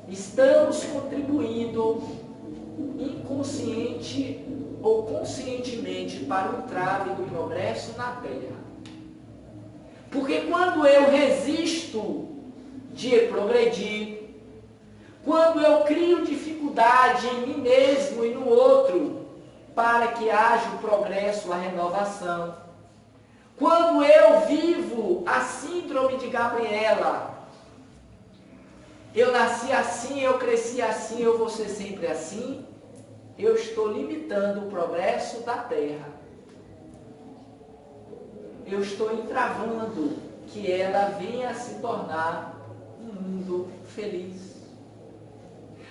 Estamos contribuindo inconsciente ou conscientemente para o entrave do progresso na Terra. Porque quando eu resisto de progredir, quando eu crio dificuldade em mim mesmo e no outro para que haja o progresso, a renovação, quando eu vivo a síndrome de Gabriela, eu nasci assim, eu cresci assim, eu vou ser sempre assim, eu estou limitando o progresso da Terra. Eu estou entravando que ela venha a se tornar um mundo feliz.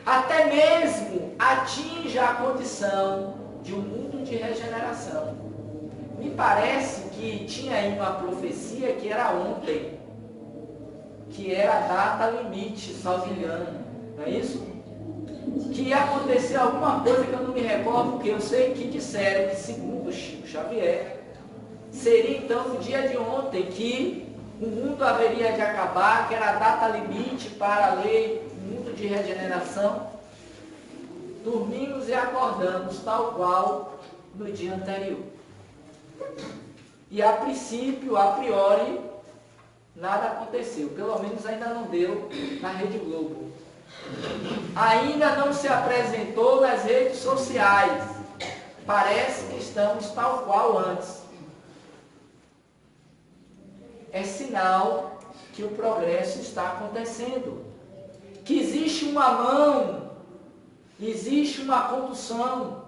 Até mesmo atinja a condição de um mundo de regeneração. Me parece que tinha aí uma profecia que era ontem, que era a data limite, salvo engano, não é isso? Que ia acontecer alguma coisa que eu não me recordo, porque eu sei que disseram que, segundo Chico Xavier, seria então no dia de ontem que o mundo haveria de acabar, que era a data limite para a lei, mundo de regeneração. Dormimos e acordamos tal qual no dia anterior. E a princípio, a priori, nada aconteceu. Pelo menos ainda não deu na Rede Globo. Ainda não se apresentou nas redes sociais. Parece que estamos tal qual antes. É sinal que o progresso está acontecendo. Que existe uma mão, existe uma condução,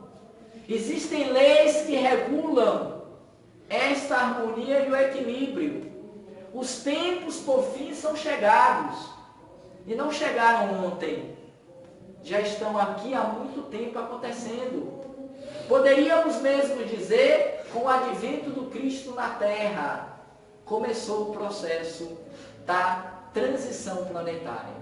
existem leis que regulam esta harmonia e o equilíbrio. Os tempos, por fim, são chegados. E não chegaram ontem. Já estão aqui há muito tempo acontecendo. Poderíamos mesmo dizer, com o advento do Cristo na Terra, começou o processo da transição planetária.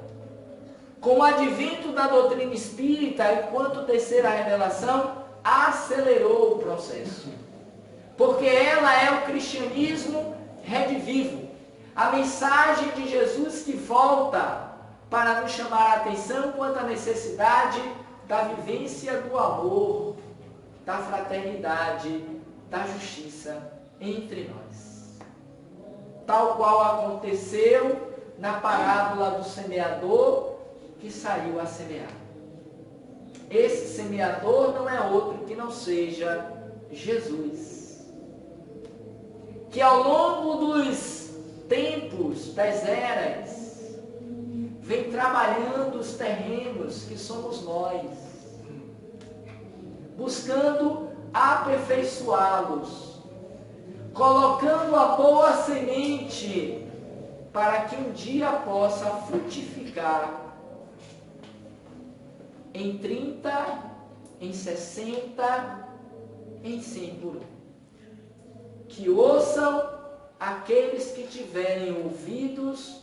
Com o advento da doutrina espírita, enquanto terceira revelação, acelerou o processo. Porque ela é o cristianismo redivivo. A mensagem de Jesus que volta para nos chamar a atenção quanto à necessidade da vivência do amor, da fraternidade, da justiça entre nós. Tal qual aconteceu na parábola do semeador que saiu a semear. Esse semeador não é outro que não seja Jesus. Que ao longo dos tempos, das eras, vem trabalhando os terrenos que somos nós, buscando aperfeiçoá-los, colocando a boa semente para que um dia possa frutificar em 30, em 60, em 100 por um. Que ouçam aqueles que tiverem ouvidos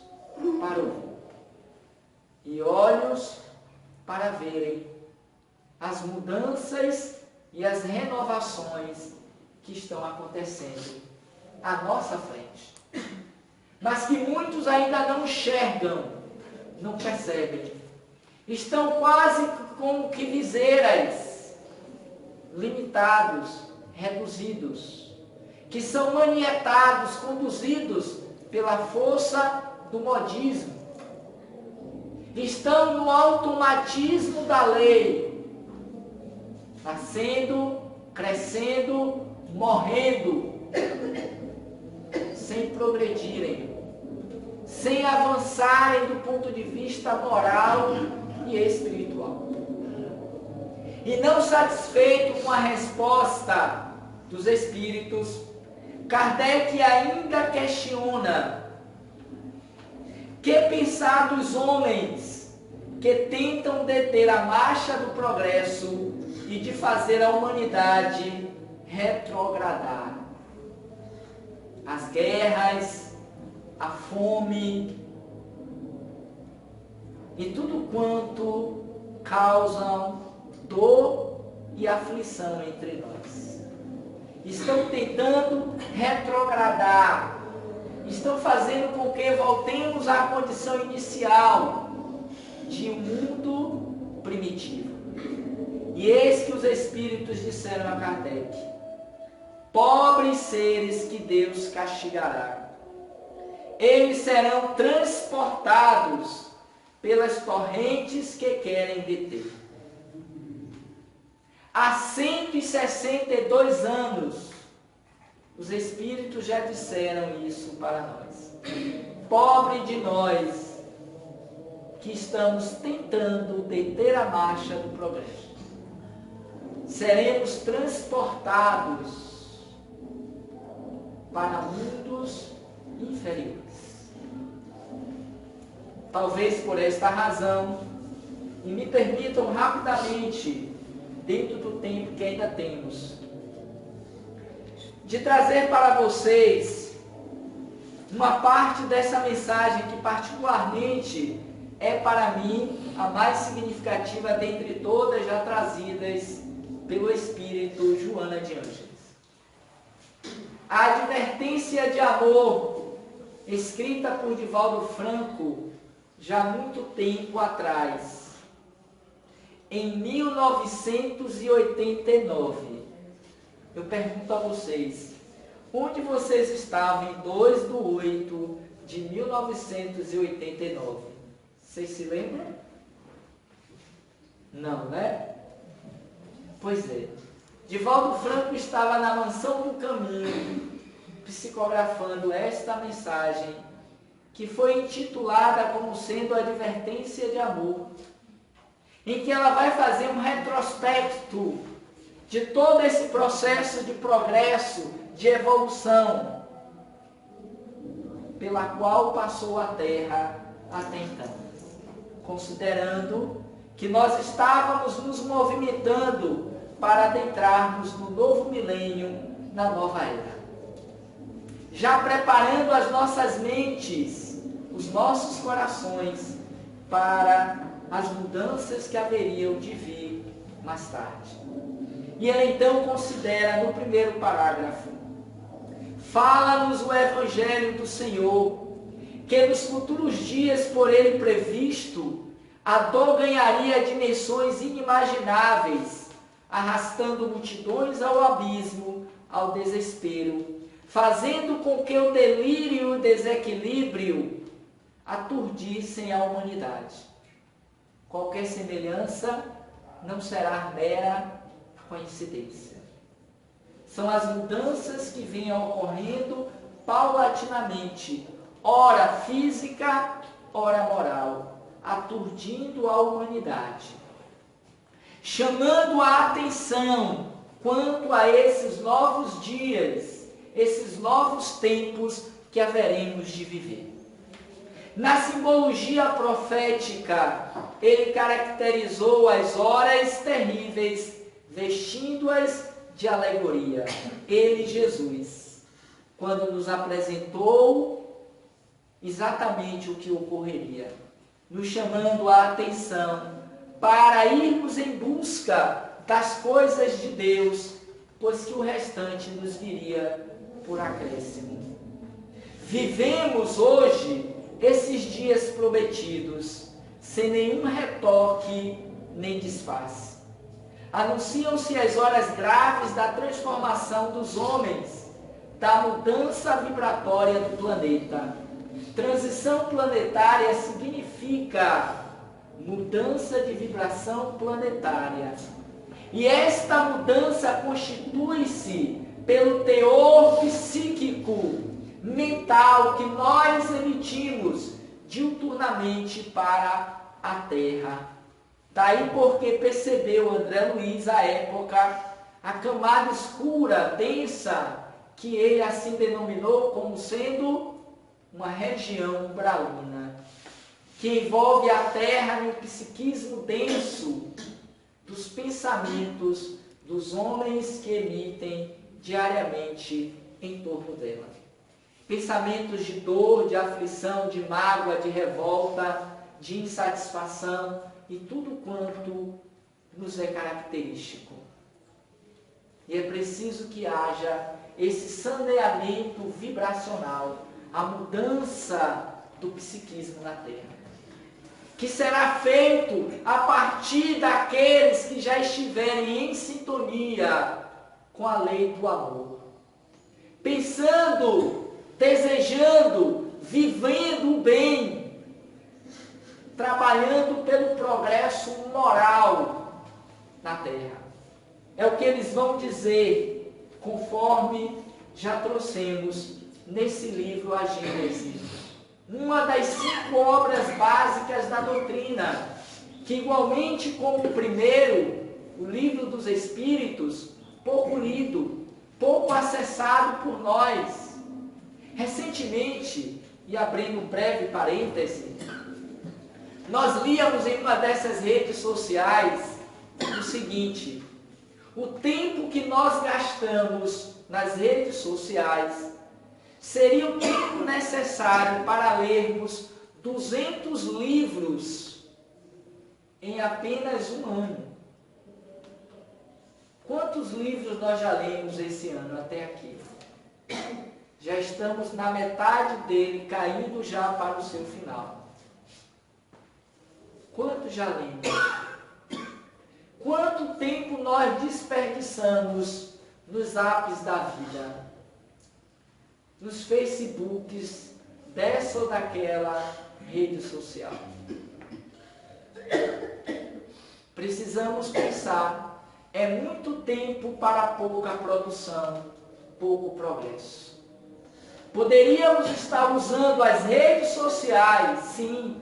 para ouvir e olhos para verem as mudanças e as renovações que estão acontecendo à nossa frente. Mas que muitos ainda não enxergam, não percebem. Estão quase como que viseiras, limitados, reduzidos, que são manietados, conduzidos pela força do modismo. Estão no automatismo da lei, nascendo, crescendo, morrendo, sem progredirem, sem avançarem do ponto de vista moral e espiritual. E não satisfeito com a resposta dos espíritos, Kardec ainda questiona: que pensar dos homens que tentam deter a marcha do progresso e de fazer a humanidade retrogradar? As guerras, a fome e tudo quanto causam dor e aflição entre nós. Estão tentando retrogradar, estão fazendo com que voltemos à condição inicial de um mundo primitivo. E eis que os espíritos disseram a Kardec: pobres seres que Deus castigará. Eles serão transportados pelas torrentes que querem deter. Há 162 anos, os espíritos já disseram isso para nós. Pobre de nós que estamos tentando deter a marcha do progresso. Seremos transportados para mundos inferiores. Talvez por esta razão, e me permitam rapidamente, dentro do tempo que ainda temos, de trazer para vocês uma parte dessa mensagem que particularmente é para mim a mais significativa dentre todas já trazidas pelo Espírito Joana de Ângeles. A advertência de amor, escrita por Divaldo Franco, já há muito tempo atrás, em 1989. Eu pergunto a vocês, onde vocês estavam em 2/8 de 1989? Vocês se lembram? Não, né? Pois é. Divaldo Franco estava na Mansão do Caminho, psicografando esta mensagem, que foi intitulada como sendo Advertência de Amor, em que ela vai fazer um retrospecto de todo esse processo de progresso, de evolução, pela qual passou a Terra até então, considerando que nós estávamos nos movimentando para adentrarmos no novo milênio, na nova era. Já preparando as nossas mentes, os nossos corações para as mudanças que haveriam de vir mais tarde. E ela então considera no primeiro parágrafo: fala-nos o Evangelho do Senhor, que nos futuros dias por ele previsto, a dor ganharia dimensões inimagináveis, arrastando multidões ao abismo, ao desespero, fazendo com que o delírio e o desequilíbrio aturdissem a humanidade. Qualquer semelhança não será mera coincidência. São as mudanças que vêm ocorrendo paulatinamente, ora física, ora moral, aturdindo a humanidade, chamando a atenção quanto a esses novos dias, esses novos tempos que haveremos de viver. Na simbologia profética, ele caracterizou as horas terríveis, vestindo-as de alegoria. Ele, Jesus, quando nos apresentou exatamente o que ocorreria, nos chamando a atenção para irmos em busca das coisas de Deus, pois que o restante nos viria por acréscimo. Vivemos hoje esses dias prometidos, sem nenhum retoque nem disfarce. Anunciam-se as horas graves da transformação dos homens, da mudança vibratória do planeta. Transição planetária significa mudança de vibração planetária. E esta mudança constitui-se pelo teor psíquico, mental que nós emitimos diuturnamente para a Terra. Daí porque percebeu André Luiz à época a camada escura, densa, que ele assim denominou como sendo uma região umbralina, que envolve a Terra no psiquismo denso dos pensamentos dos homens que emitem diariamente em torno dela. Pensamentos de dor, de aflição, de mágoa, de revolta, de insatisfação e tudo quanto nos é característico. E é preciso que haja esse saneamento vibracional, a mudança do psiquismo na Terra, que será feito a partir daqueles que já estiverem em sintonia com a lei do amor, pensando, desejando, vivendo o bem, trabalhando pelo progresso moral na Terra. É o que eles vão dizer, conforme já trouxemos nesse livro, A Gênese. Uma das 5 obras básicas da doutrina, que igualmente como o primeiro, o Livro dos Espíritos, pouco lido, pouco acessado por nós. Recentemente, e abrindo um breve parêntese, nós líamos em uma dessas redes sociais o seguinte: o tempo que nós gastamos nas redes sociais seria o tempo necessário para lermos 200 livros em apenas um ano. Quantos livros nós já lemos esse ano até aqui? Já estamos na metade dele, caindo já para o seu final. Quantos já lemos? Quanto tempo nós desperdiçamos nos apps da vida? Nos Facebooks dessa ou daquela rede social? Precisamos pensar, é muito tempo para pouca produção, pouco progresso. Poderíamos estar usando as redes sociais, sim,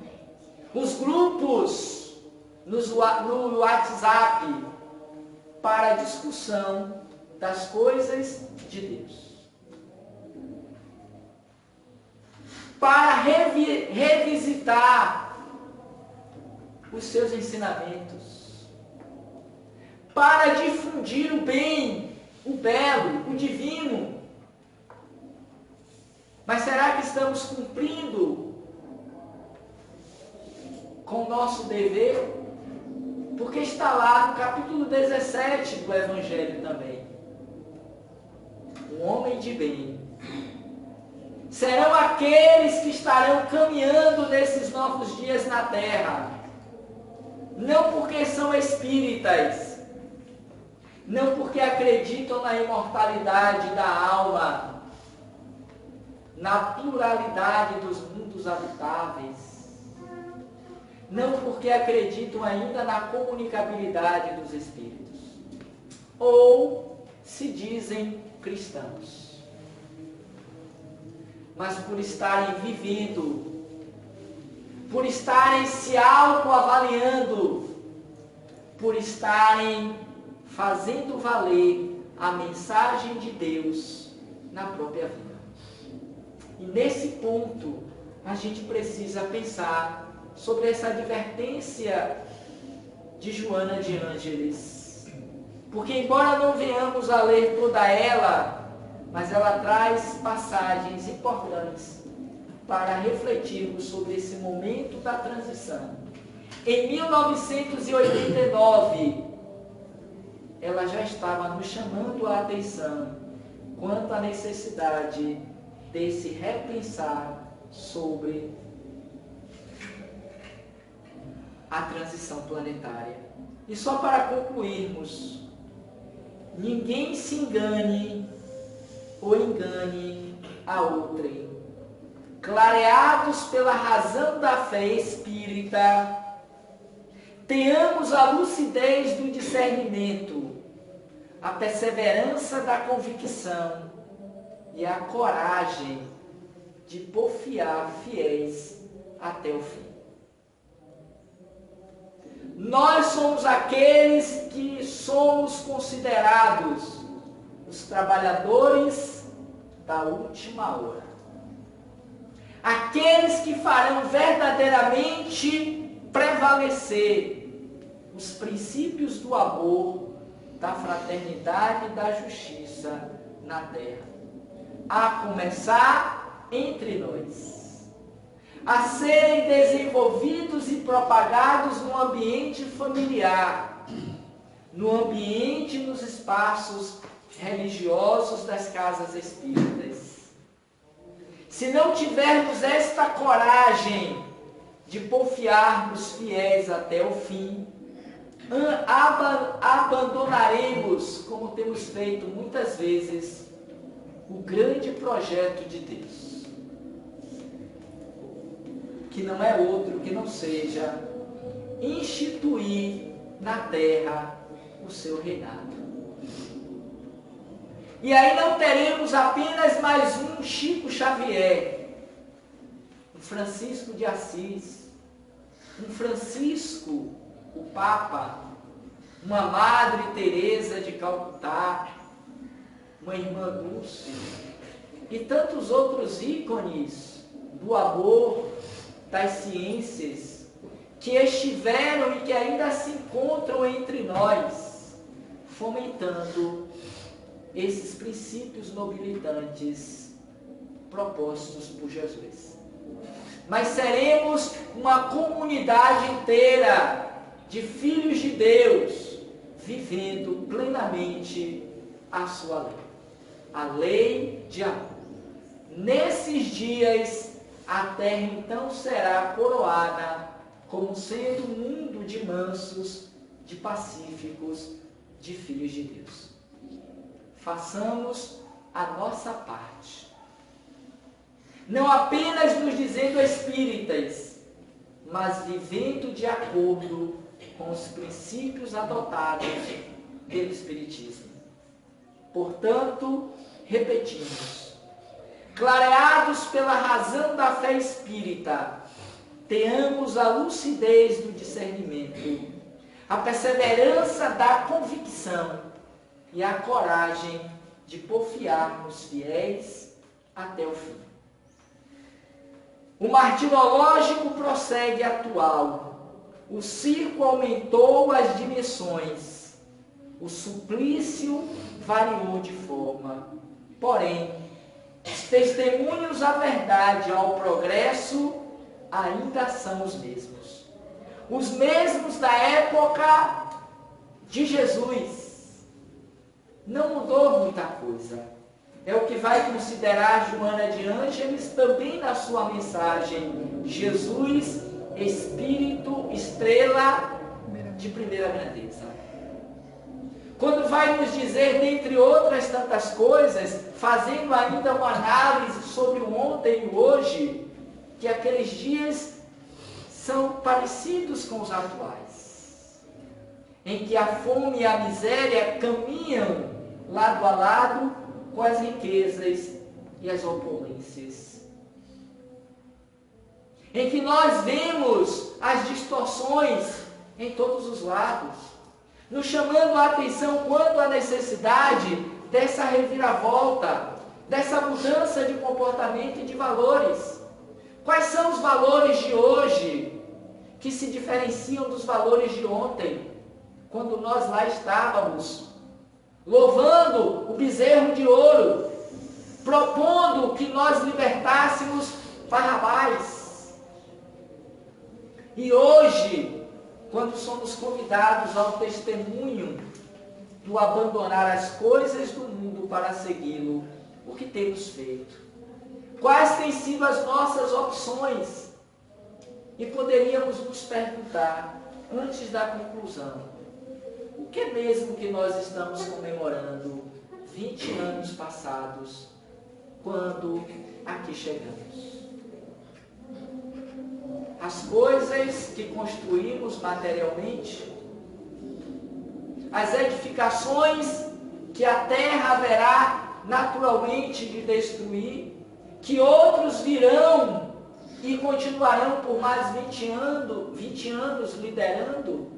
os grupos no WhatsApp, para a discussão das coisas de Deus. Para revisitar os seus ensinamentos, para difundir o bem, o belo, o divino. Mas será que estamos cumprindo com o nosso dever? Porque está lá no capítulo 17 do Evangelho também. O homem de bem serão aqueles que estarão caminhando nesses novos dias na terra. Não porque são espíritas, não porque acreditam na imortalidade da alma, na pluralidade dos mundos habitáveis, não porque acreditam ainda na comunicabilidade dos espíritos, ou se dizem cristãos, mas por estarem vivendo, por estarem se autoavaliando, por estarem fazendo valer a mensagem de Deus na própria vida. E nesse ponto, a gente precisa pensar sobre essa advertência de Joana de Ângeles. Porque embora não venhamos a ler toda ela, mas ela traz passagens importantes para refletirmos sobre esse momento da transição. Em 1989, ela já estava nos chamando a atenção quanto à necessidade desse repensar sobre a transição planetária. E só para concluirmos, ninguém se engane ou engane a outrem. Clareados pela razão da fé espírita, tenhamos a lucidez do discernimento, a perseverança da convicção e a coragem de porfiar fiéis até o fim. Nós somos aqueles que somos considerados os trabalhadores da última hora. Aqueles que farão verdadeiramente prevalecer os princípios do amor, da fraternidade e da justiça na terra. A começar entre nós. A serem desenvolvidos e propagados no ambiente familiar, no ambiente e nos espaços religiosos das casas espíritas. Se não tivermos esta coragem de porfiarmos fiéis até o fim, abandonaremos, como temos feito muitas vezes, o grande projeto de Deus, que não é outro que não seja instituir na terra o seu reinado. E aí não teremos apenas mais um Chico Xavier, um Francisco de Assis, um Francisco, o Papa, uma Madre Teresa de Calcutá, uma Irmã Dulce, e tantos outros ícones do amor, das ciências, que estiveram e que ainda se encontram entre nós, fomentando esses princípios nobilitantes propostos por Jesus. Mas seremos uma comunidade inteira de filhos de Deus, vivendo plenamente a sua lei, a lei de amor. Nesses dias, a terra então será coroada como sendo um mundo de mansos, de pacíficos, de filhos de Deus. Façamos a nossa parte. Não apenas nos dizendo espíritas, mas vivendo de acordo com os princípios adotados pelo Espiritismo. Portanto, repetimos, clareados pela razão da fé espírita, tenhamos a lucidez do discernimento, a perseverança da convicção e a coragem de porfiarmos fiéis até o fim. O martirológico prossegue atual. O circo aumentou as dimensões. O suplício variou de forma. Porém, os testemunhos à verdade, ao progresso, ainda são os mesmos. Os mesmos da época de Jesus. Não mudou muita coisa. É o que vai considerar Joana de Ângeles também na sua mensagem. Jesus, Espírito, Estrela de primeira grandeza. Quando vai nos dizer, dentre outras tantas coisas, fazendo ainda uma análise sobre o ontem e o hoje, que aqueles dias são parecidos com os atuais, em que a fome e a miséria caminham lado a lado com as riquezas e as opulências, em que nós vemos as distorções em todos os lados, nos chamando a atenção quanto à necessidade dessa reviravolta, dessa mudança de comportamento e de valores. Quais são os valores de hoje que se diferenciam dos valores de ontem, quando nós lá estávamos, louvando o bezerro de ouro, propondo que nós libertássemos Barrabás. E hoje, quando somos convidados ao testemunho do abandonar as coisas do mundo para segui-lo, o que temos feito? Quais têm sido as nossas opções? E poderíamos nos perguntar, antes da conclusão, o que é mesmo que nós estamos comemorando 20 anos passados, quando aqui chegamos? As coisas que construímos materialmente, as edificações que a terra haverá naturalmente de destruir, que outros virão e continuarão por mais 20 anos liderando?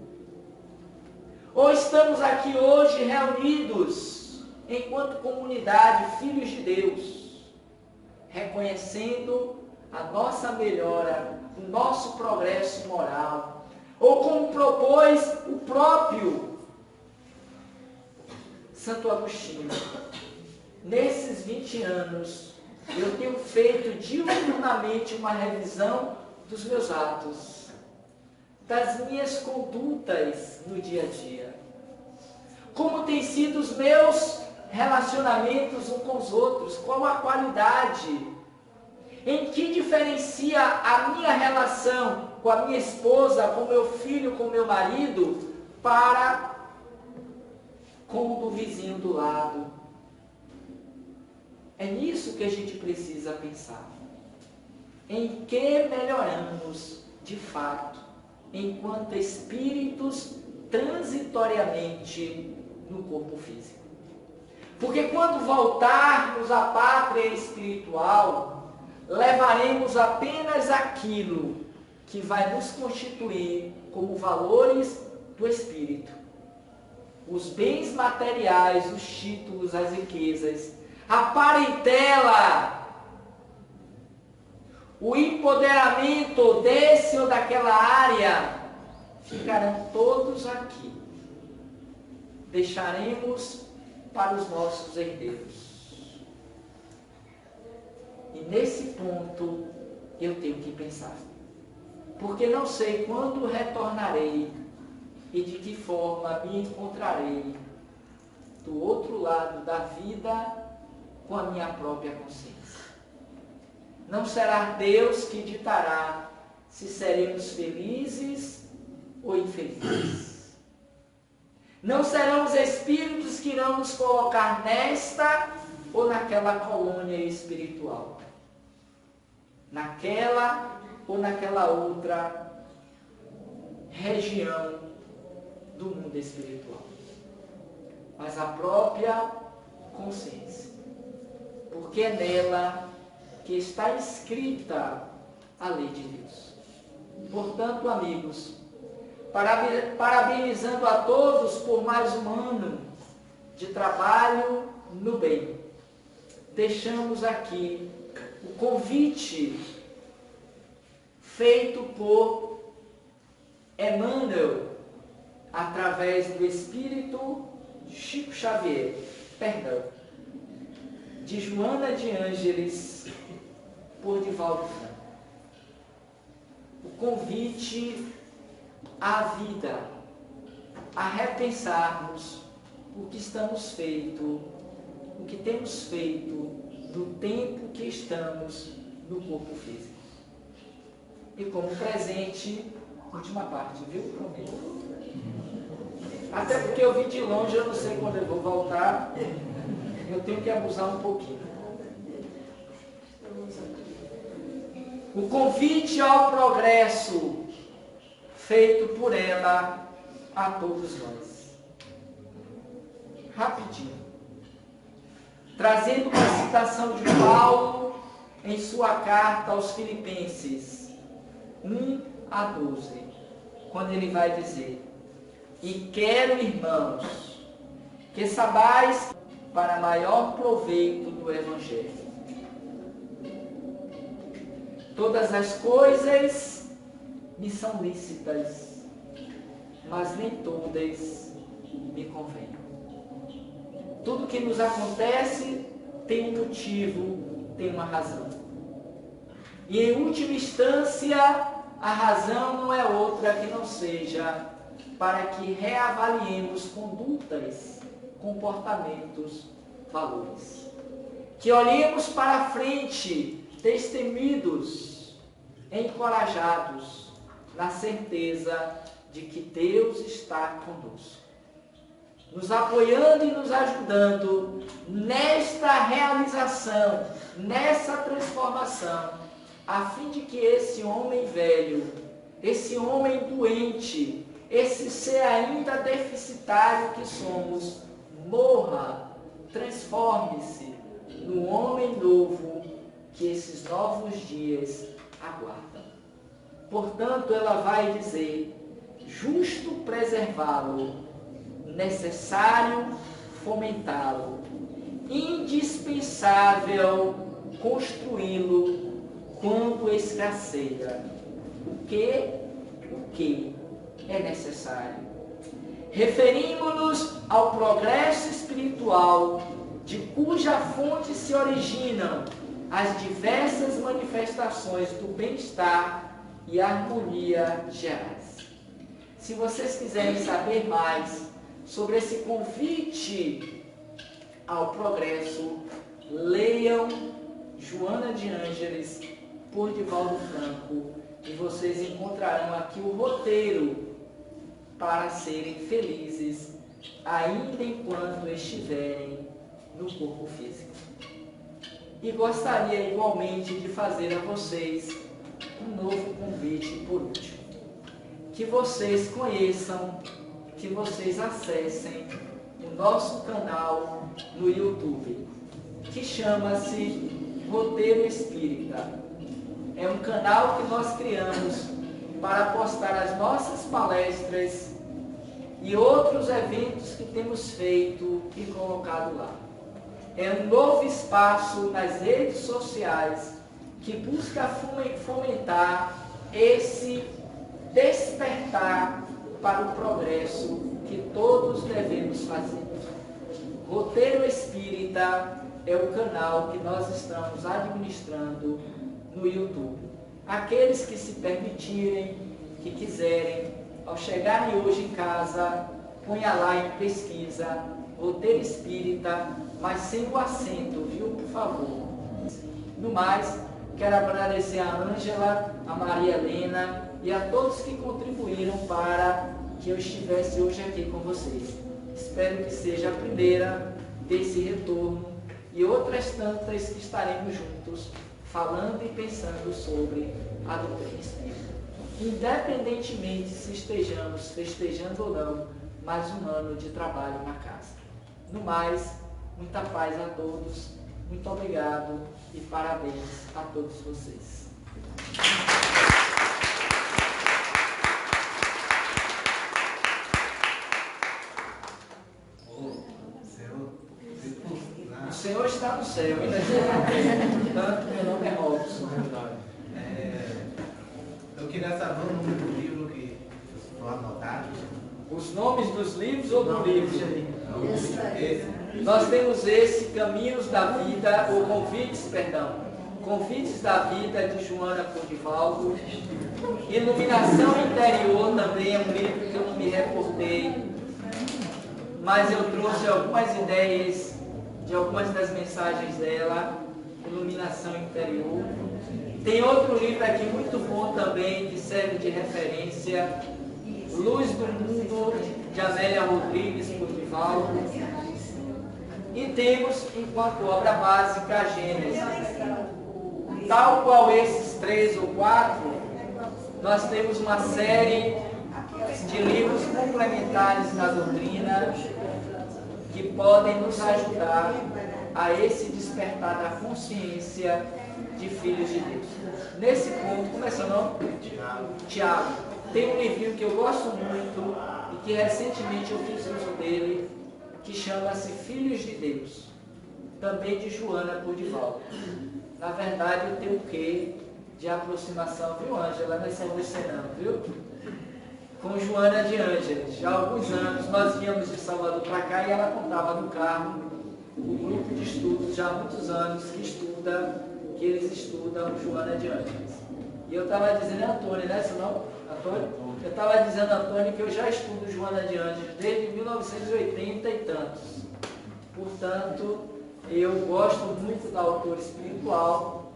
Ou estamos aqui hoje reunidos enquanto comunidade, filhos de Deus, reconhecendo a nossa melhora, o nosso progresso moral, ou como propôs o próprio Santo Agostinho, nesses 20 anos, eu tenho feito diuturnamente uma revisão dos meus atos, das minhas condutas no dia a dia. Como têm sido os meus relacionamentos uns com os outros, qual a qualidade, em que diferencia a minha relação com a minha esposa, com meu filho, com meu marido, para com o do vizinho do lado. É nisso que a gente precisa pensar. Em que melhoramos, de fato, enquanto espíritos transitoriamente no corpo físico. Porque quando voltarmos à pátria espiritual, levaremos apenas aquilo que vai nos constituir como valores do espírito. Os bens materiais, os títulos, as riquezas, a parentela, o empoderamento desse ou daquela área, ficarão todos aqui. Deixaremos para os nossos herdeiros. E nesse ponto eu tenho que pensar. Porque não sei quando retornarei e de que forma me encontrarei do outro lado da vida com a minha própria consciência. Não será Deus que ditará se seremos felizes ou infelizes. Não serão os espíritos que irão nos colocar nesta ou naquela colônia espiritual. Naquela ou naquela outra região do mundo espiritual. Mas a própria consciência. Porque é nela que está escrita a lei de Deus. Portanto, amigos, parabenizando a todos por mais um ano de trabalho no bem, deixamos aqui o convite feito por Emmanuel, através do Espírito Chico Xavier, de Joana de Ângeles, por Divaldo Franco. O convite à vida, a repensarmos o que estamos feito, o que temos feito do tempo que estamos no corpo físico. E como presente, última parte, viu? Prometo. Até porque eu vim de longe, eu não sei quando eu vou voltar, eu tenho que abusar um pouquinho. O convite ao progresso feito por ela a todos nós. Rapidinho. Trazendo uma citação de Paulo em sua carta aos Filipenses 1:12, quando ele vai dizer: e quero, irmãos, que saibais para maior proveito do Evangelho. Todas as coisas me são lícitas, mas nem todas me convêm. Tudo que nos acontece tem um motivo, tem uma razão. E em última instância, a razão não é outra que não seja para que reavaliemos condutas, comportamentos, valores. Que olhemos para a frente, destemidos, encorajados, na certeza de que Deus está conosco, nos apoiando e nos ajudando nesta realização, nessa transformação, a fim de que esse homem velho, esse homem doente, esse ser ainda deficitário que somos, morra, transforme-se no homem novo que esses novos dias aguardam. Portanto, ela vai dizer: justo preservá-lo, necessário fomentá-lo, indispensável construí-lo quando escasseia. O que é necessário? Referimos-nos ao progresso espiritual, de cuja fonte se originam as diversas manifestações do bem-estar e harmonia gerais. Se vocês quiserem saber mais sobre esse convite ao progresso, leiam Joana de Ângeles, por Divaldo Franco, e vocês encontrarão aqui o roteiro para serem felizes, ainda enquanto estiverem no corpo físico. E gostaria igualmente de fazer a vocês um novo convite por último. Que vocês conheçam, que vocês acessem o nosso canal no YouTube, que chama-se Roteiro Espírita. É um canal que nós criamos para postar as nossas palestras e outros eventos que temos feito e colocado lá. É um novo espaço nas redes sociais que busca fomentar esse despertar para o progresso que todos devemos fazer. Roteiro Espírita é o canal que nós estamos administrando no YouTube. Aqueles que se permitirem, que quiserem, ao chegarem hoje em casa, ponha lá em pesquisa Roteiro Espírita, mas sem o acento, viu, por favor. No mais, quero agradecer a Ângela, a Maria Helena e a todos que contribuíram para que eu estivesse hoje aqui com vocês. Espero que seja a primeira desse retorno e outras tantas que estaremos juntos falando e pensando sobre a doutrina espírita. Independentemente se estejamos festejando ou não mais um ano de trabalho na casa. No mais, muita paz a todos, muito obrigado e parabéns a todos vocês. O Senhor está no céu, ainda portanto, meu nome é Robson. Eu queria saber o nome do livro que foram anotados. Os nomes dos livros ou do livro? Esse. Nós temos esse, Caminhos da Vida, ou Convites, perdão. Convites da Vida, de Joana Codivaldo. Iluminação Interior também é um livro que eu não me reportei, mas eu trouxe algumas ideias de algumas das mensagens dela. Iluminação Interior. Tem outro livro aqui muito bom também, que serve de referência, Luz do Mundo, de Amélia Rodrigues Codivaldo. E temos, enquanto obra básica, a Gênesis. Tal qual esses 3 ou 4, nós temos uma série de livros complementares da doutrina que podem nos ajudar a esse despertar da consciência de filhos de Deus. Nesse ponto, como é seu nome? Tiago. Tem um livrinho que eu gosto muito e que recentemente eu fiz uso dele, que chama-se Filhos de Deus, também de Joana Codivaldo. Na verdade, eu tenho o quê de aproximação, viu, Ângela? Não é só você não, viu? Com Joana de Ângeles. Já há alguns anos nós víamos de Salvador para cá e ela contava no carro o grupo de estudos, já há muitos anos, que estuda que eles estudam Joana de Ângeles. E eu estava dizendo, Antônio, né? Isso não? Antônio? Eu estava dizendo, Antônio, que eu já estudo Joana de Ângeles desde 1980 e tantos. Portanto, eu gosto muito da autora espiritual,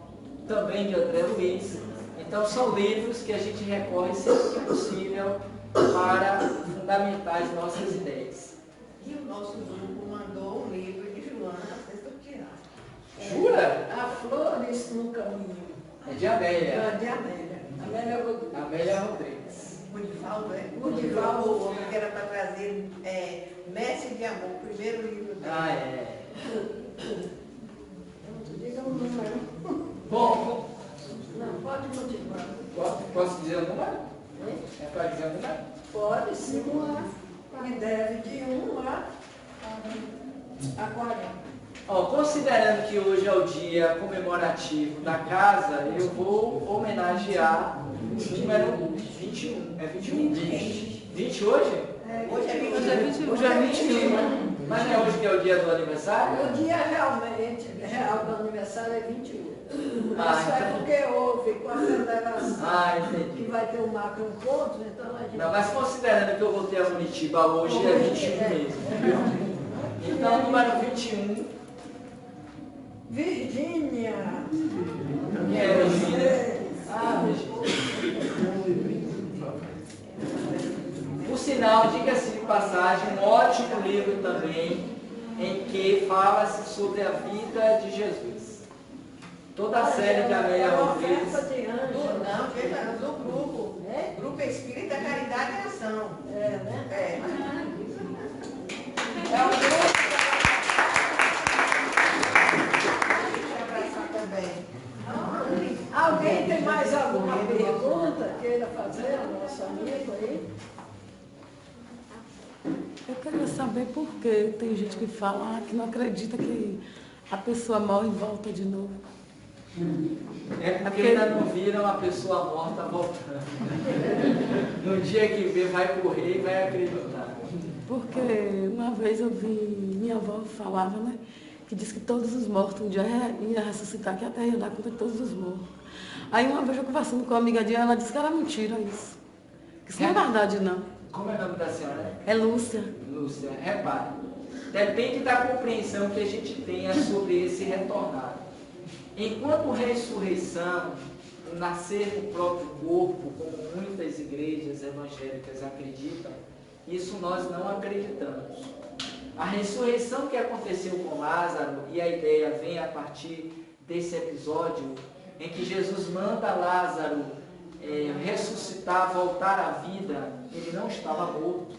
também de André Luiz. Então, são livros que a gente recorre sempre que possível para fundamentar as nossas ideias. E o nosso grupo mandou um livro de Joana Sexta-feira. Jura? A Flores no Caminho. É de Amélia. É de Amélia. Amélia Rodrigues. Amélia Rodrigues. O Divaldo, é? O Divaldo. Que era para trazer Mestre de Amor, o primeiro livro dele. Ah, é. Diga um número. Bom, Não, pode continuar. posso dizer o número? Hein? É para dizer o número? Pode simular. E deve de 1 a 40. Ó, considerando que hoje é o dia comemorativo da casa, eu vou homenagear o número 21. É 21? 20 hoje? Hoje é 21. Hoje é 21. Mas não é hoje que é o dia do aniversário? O dia realmente, real do aniversário é 21. Mas Ah, é então. porque houve com a federação Ah, que entendi. vai ter um macro encontro, então a gente... Não, mas considerando que eu voltei a Munitiba hoje, é 21 mesmo, viu? Então, número 21. Virgínia. Quem é Virgínia? Ah, Virgínia. Por sinal, diga-se de passagem, um ótimo livro também, em que fala-se sobre a vida de Jesus. Toda a série de Amélia Rodrigues. Oferta de anjo. Não, veja, do grupo. É? Grupo Espírita Caridade e Ação. É, né? É. É o grupo. Deixa eu abraçar também. Alguém tem mais alguma pergunta queira fazer ao nosso amigo aí? Eu queria saber por que tem gente que fala que não acredita que a pessoa morre e volta de novo. É porque ainda não viram a pessoa morta voltando. No dia que vê, vai correr e vai acreditar. Porque uma vez eu vi, minha avó falava, né? Que diz que todos os mortos um dia ia ressuscitar, que a terra ia dar conta de todos os mortos. Aí uma vez eu conversando com uma amiga dela, ela disse que era mentira isso. Que isso não é verdade, não. Como é o nome da senhora? É Lúcia. Lúcia, repare. Depende da compreensão que a gente tenha sobre esse retornar. Enquanto ressurreição, o nascer no próprio corpo, como muitas igrejas evangélicas acreditam, isso nós não acreditamos. A ressurreição que aconteceu com Lázaro, e a ideia vem a partir desse episódio, em que Jesus manda Lázaro ressuscitar, voltar à vida, ele não estava morto,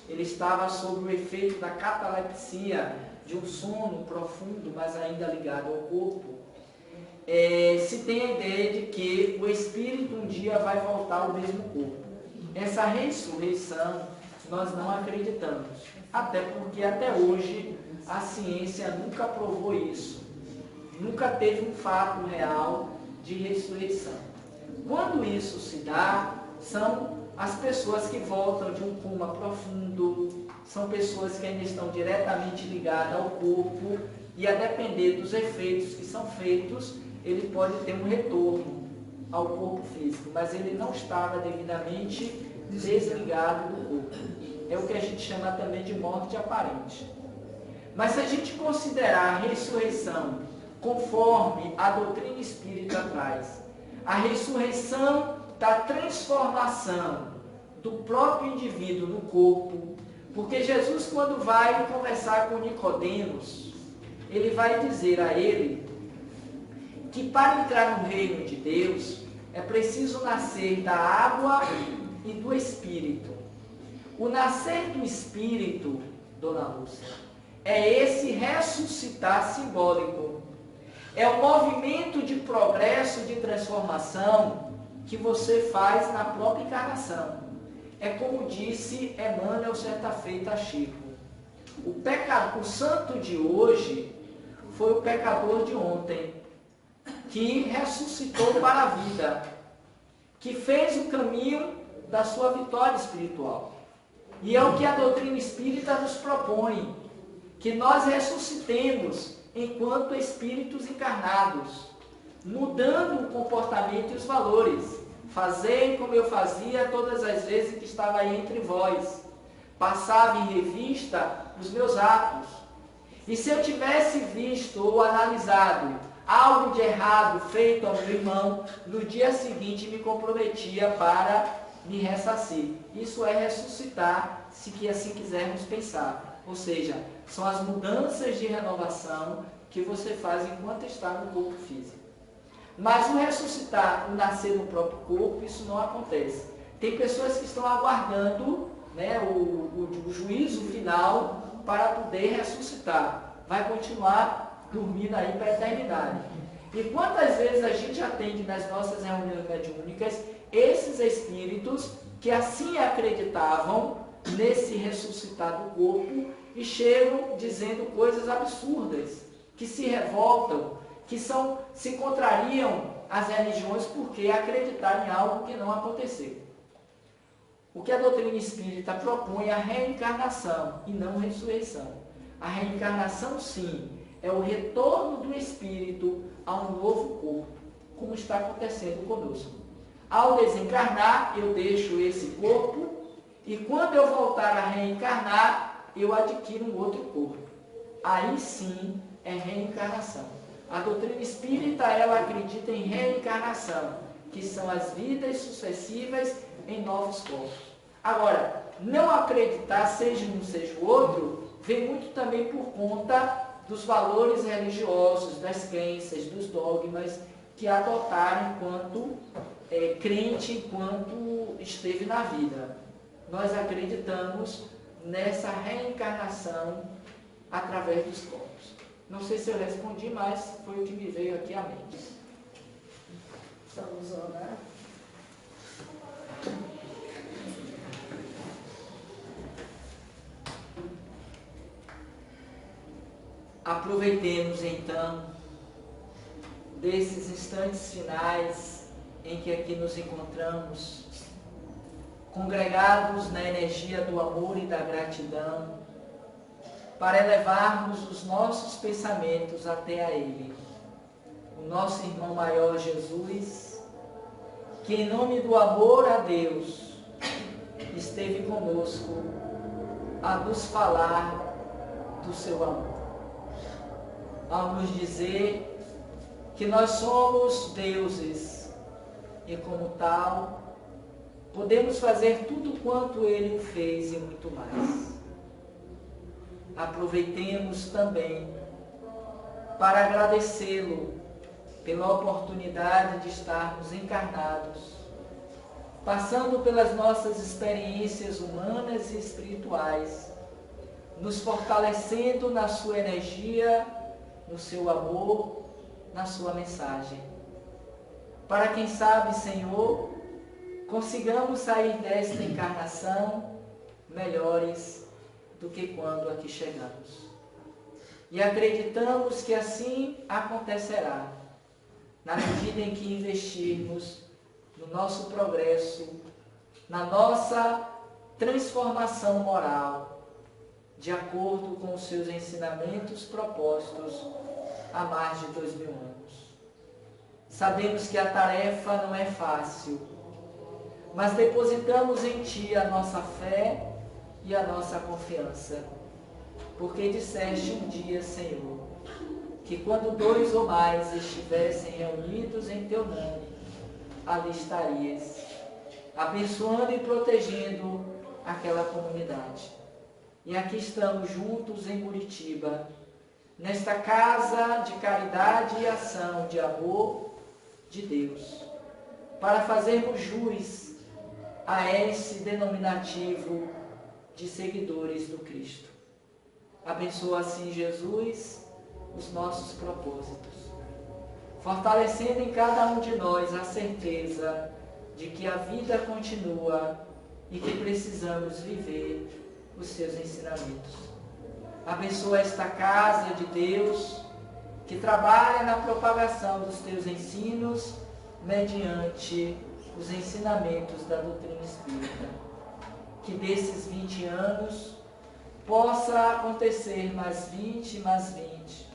ele estava sob o efeito da catalepsia, de um sono profundo, mas ainda ligado ao corpo. Se tem a ideia de que o espírito um dia vai voltar ao mesmo corpo. Essa ressurreição nós não acreditamos, até porque até hoje a ciência nunca provou isso, nunca teve um fato real de ressurreição. Quando isso se dá, são as pessoas que voltam de um coma profundo, são pessoas que ainda estão diretamente ligadas ao corpo e a depender dos efeitos que são feitos, ele pode ter um retorno ao corpo físico, mas ele não estava devidamente desligado do corpo. É o que a gente chama também de morte aparente. Mas se a gente considerar a ressurreição conforme a doutrina espírita traz, a ressurreição da transformação do próprio indivíduo no corpo, porque Jesus, quando vai conversar com Nicodemos, ele vai dizer a ele que para entrar no reino de Deus é preciso nascer da água e do Espírito. O nascer do Espírito, Dona Lúcia, é esse ressuscitar simbólico. É o movimento de progresso, de transformação que você faz na própria encarnação. É como disse Emmanuel certa feita a Chico. O santo de hoje foi o pecador de ontem, que ressuscitou para a vida, que fez o caminho da sua vitória espiritual. E é o que a doutrina espírita nos propõe, que nós ressuscitemos enquanto espíritos encarnados, mudando o comportamento e os valores. Fazei como eu fazia todas as vezes que estava aí entre vós. Passava em revista os meus atos. E se eu tivesse visto ou analisado algo de errado feito ao meu irmão, no dia seguinte me comprometia para me ressarcir. Isso é ressuscitar, se que assim quisermos pensar. Ou seja, são as mudanças de renovação que você faz enquanto está no corpo físico. Mas o ressuscitar, o nascer no próprio corpo, isso não acontece. Tem pessoas que estão aguardando, né, o juízo final para poder ressuscitar. Vai continuar dormindo aí para a eternidade. E quantas vezes a gente atende nas nossas reuniões mediúnicas esses espíritos que assim acreditavam nesse ressuscitar do corpo e chegam dizendo coisas absurdas, que se revoltam, que se contrariam às religiões porque acreditaram em algo que não aconteceu. O que a doutrina espírita propõe é a reencarnação e não ressurreição. A reencarnação, sim, é o retorno do espírito a um novo corpo, como está acontecendo conosco. Ao desencarnar, eu deixo esse corpo e quando eu voltar a reencarnar, eu adquiro um outro corpo. Aí sim é reencarnação. A doutrina espírita, ela acredita em reencarnação, que são as vidas sucessivas em novos corpos. Agora, não acreditar, seja um, seja o outro, vem muito também por conta dos valores religiosos, das crenças, dos dogmas que adotaram enquanto crente, enquanto esteve na vida. Nós acreditamos nessa reencarnação através dos corpos. Não sei se eu respondi, mas foi o que me veio aqui à mente. Vamos orar. Aproveitemos então desses instantes finais em que aqui nos encontramos, congregados na energia do amor e da gratidão, para elevarmos os nossos pensamentos até a Ele, o nosso irmão maior Jesus, que em nome do amor a Deus esteve conosco a nos falar do seu amor, ao nos dizer que nós somos deuses e como tal podemos fazer tudo quanto Ele fez e muito mais. Aproveitemos também para agradecê-lo pela oportunidade de estarmos encarnados, passando pelas nossas experiências humanas e espirituais, nos fortalecendo na sua energia, no seu amor, na sua mensagem. Para quem sabe, Senhor, consigamos sair desta encarnação melhores do que quando aqui chegamos. E acreditamos que assim acontecerá, na medida em que investirmos no nosso progresso, na nossa transformação moral, de acordo com os seus ensinamentos propostos há mais de 2000 anos. Sabemos que a tarefa não é fácil, mas depositamos em Ti a nossa fé e a nossa confiança, porque disseste um dia, Senhor, que quando 2 ou mais estivessem reunidos em Teu nome, ali estarias, abençoando e protegendo aquela comunidade. E aqui estamos juntos em Muritiba, nesta casa de caridade e ação, de amor de Deus, para fazermos jus a esse denominativo de seguidores do Cristo. Abençoa assim, Jesus, os nossos propósitos, fortalecendo em cada um de nós a certeza de que a vida continua e que precisamos viver os seus ensinamentos. Abençoa esta casa de Deus, que trabalha na propagação dos teus ensinos mediante os ensinamentos da doutrina espírita. Que desses 20 anos possa acontecer mais 20, mais 20,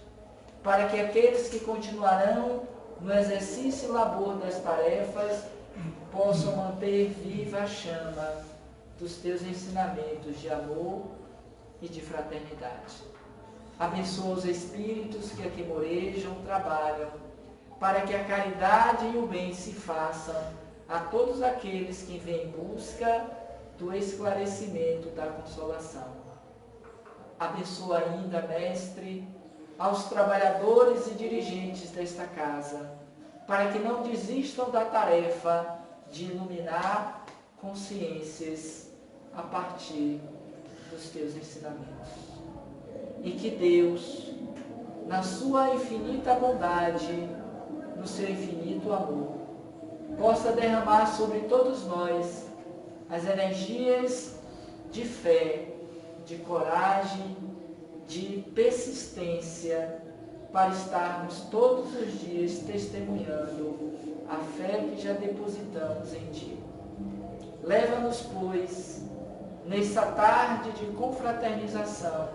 para que aqueles que continuarão no exercício e labor das tarefas, possam manter viva a chama dos teus ensinamentos de amor e de fraternidade. Abençoa os espíritos que aqui morejam, trabalham, para que a caridade e o bem se façam a todos aqueles que vêm em busca do esclarecimento da consolação. Abençoa ainda, Mestre, aos trabalhadores e dirigentes desta casa, para que não desistam da tarefa de iluminar consciências a partir dos teus ensinamentos. E que Deus, na sua infinita bondade, no seu infinito amor, possa derramar sobre todos nós as energias de fé, de coragem, de persistência, para estarmos todos os dias testemunhando a fé que já depositamos em Ti. Leva-nos, pois, nessa tarde de confraternização,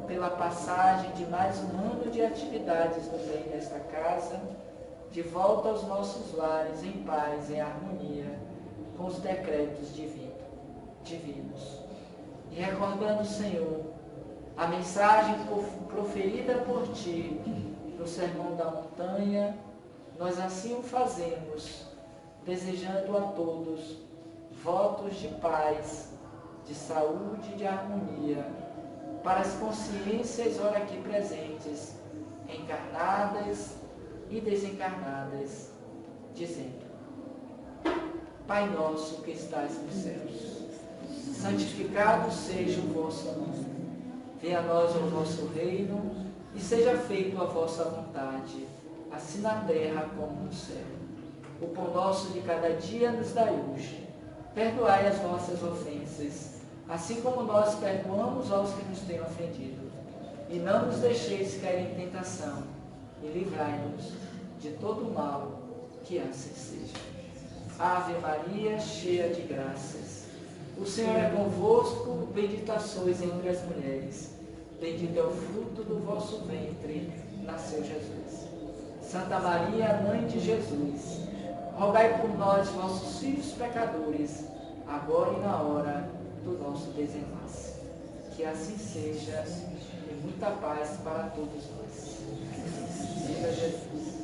pela passagem de mais um ano de atividades do bem nesta casa, de volta aos nossos lares em paz, em harmonia com os decretos divinos. E recordando, Senhor, a mensagem proferida por Ti no Sermão da Montanha, nós assim o fazemos, desejando a todos votos de paz, de saúde e de harmonia, para as consciências ora aqui presentes, encarnadas e desencarnadas, dizendo: Pai nosso que estais nos céus, santificado seja o vosso nome. Venha a nós o vosso reino e seja feita a vossa vontade, assim na terra como no céu. O pão nosso de cada dia nos dai hoje. Perdoai as nossas ofensas, assim como nós perdoamos aos que nos têm ofendido. E não nos deixeis cair em tentação, e livrai-nos de todo o mal, que assim seja. Ave Maria, cheia de graças, o Senhor é convosco, bendita sois entre as mulheres, bendito é o fruto do vosso ventre, nasceu Jesus. Santa Maria, Mãe de Jesus, rogai por nós, vossos filhos pecadores, agora e na hora do nosso desenlace. Que assim seja, e muita paz para todos nós. Viva Jesus!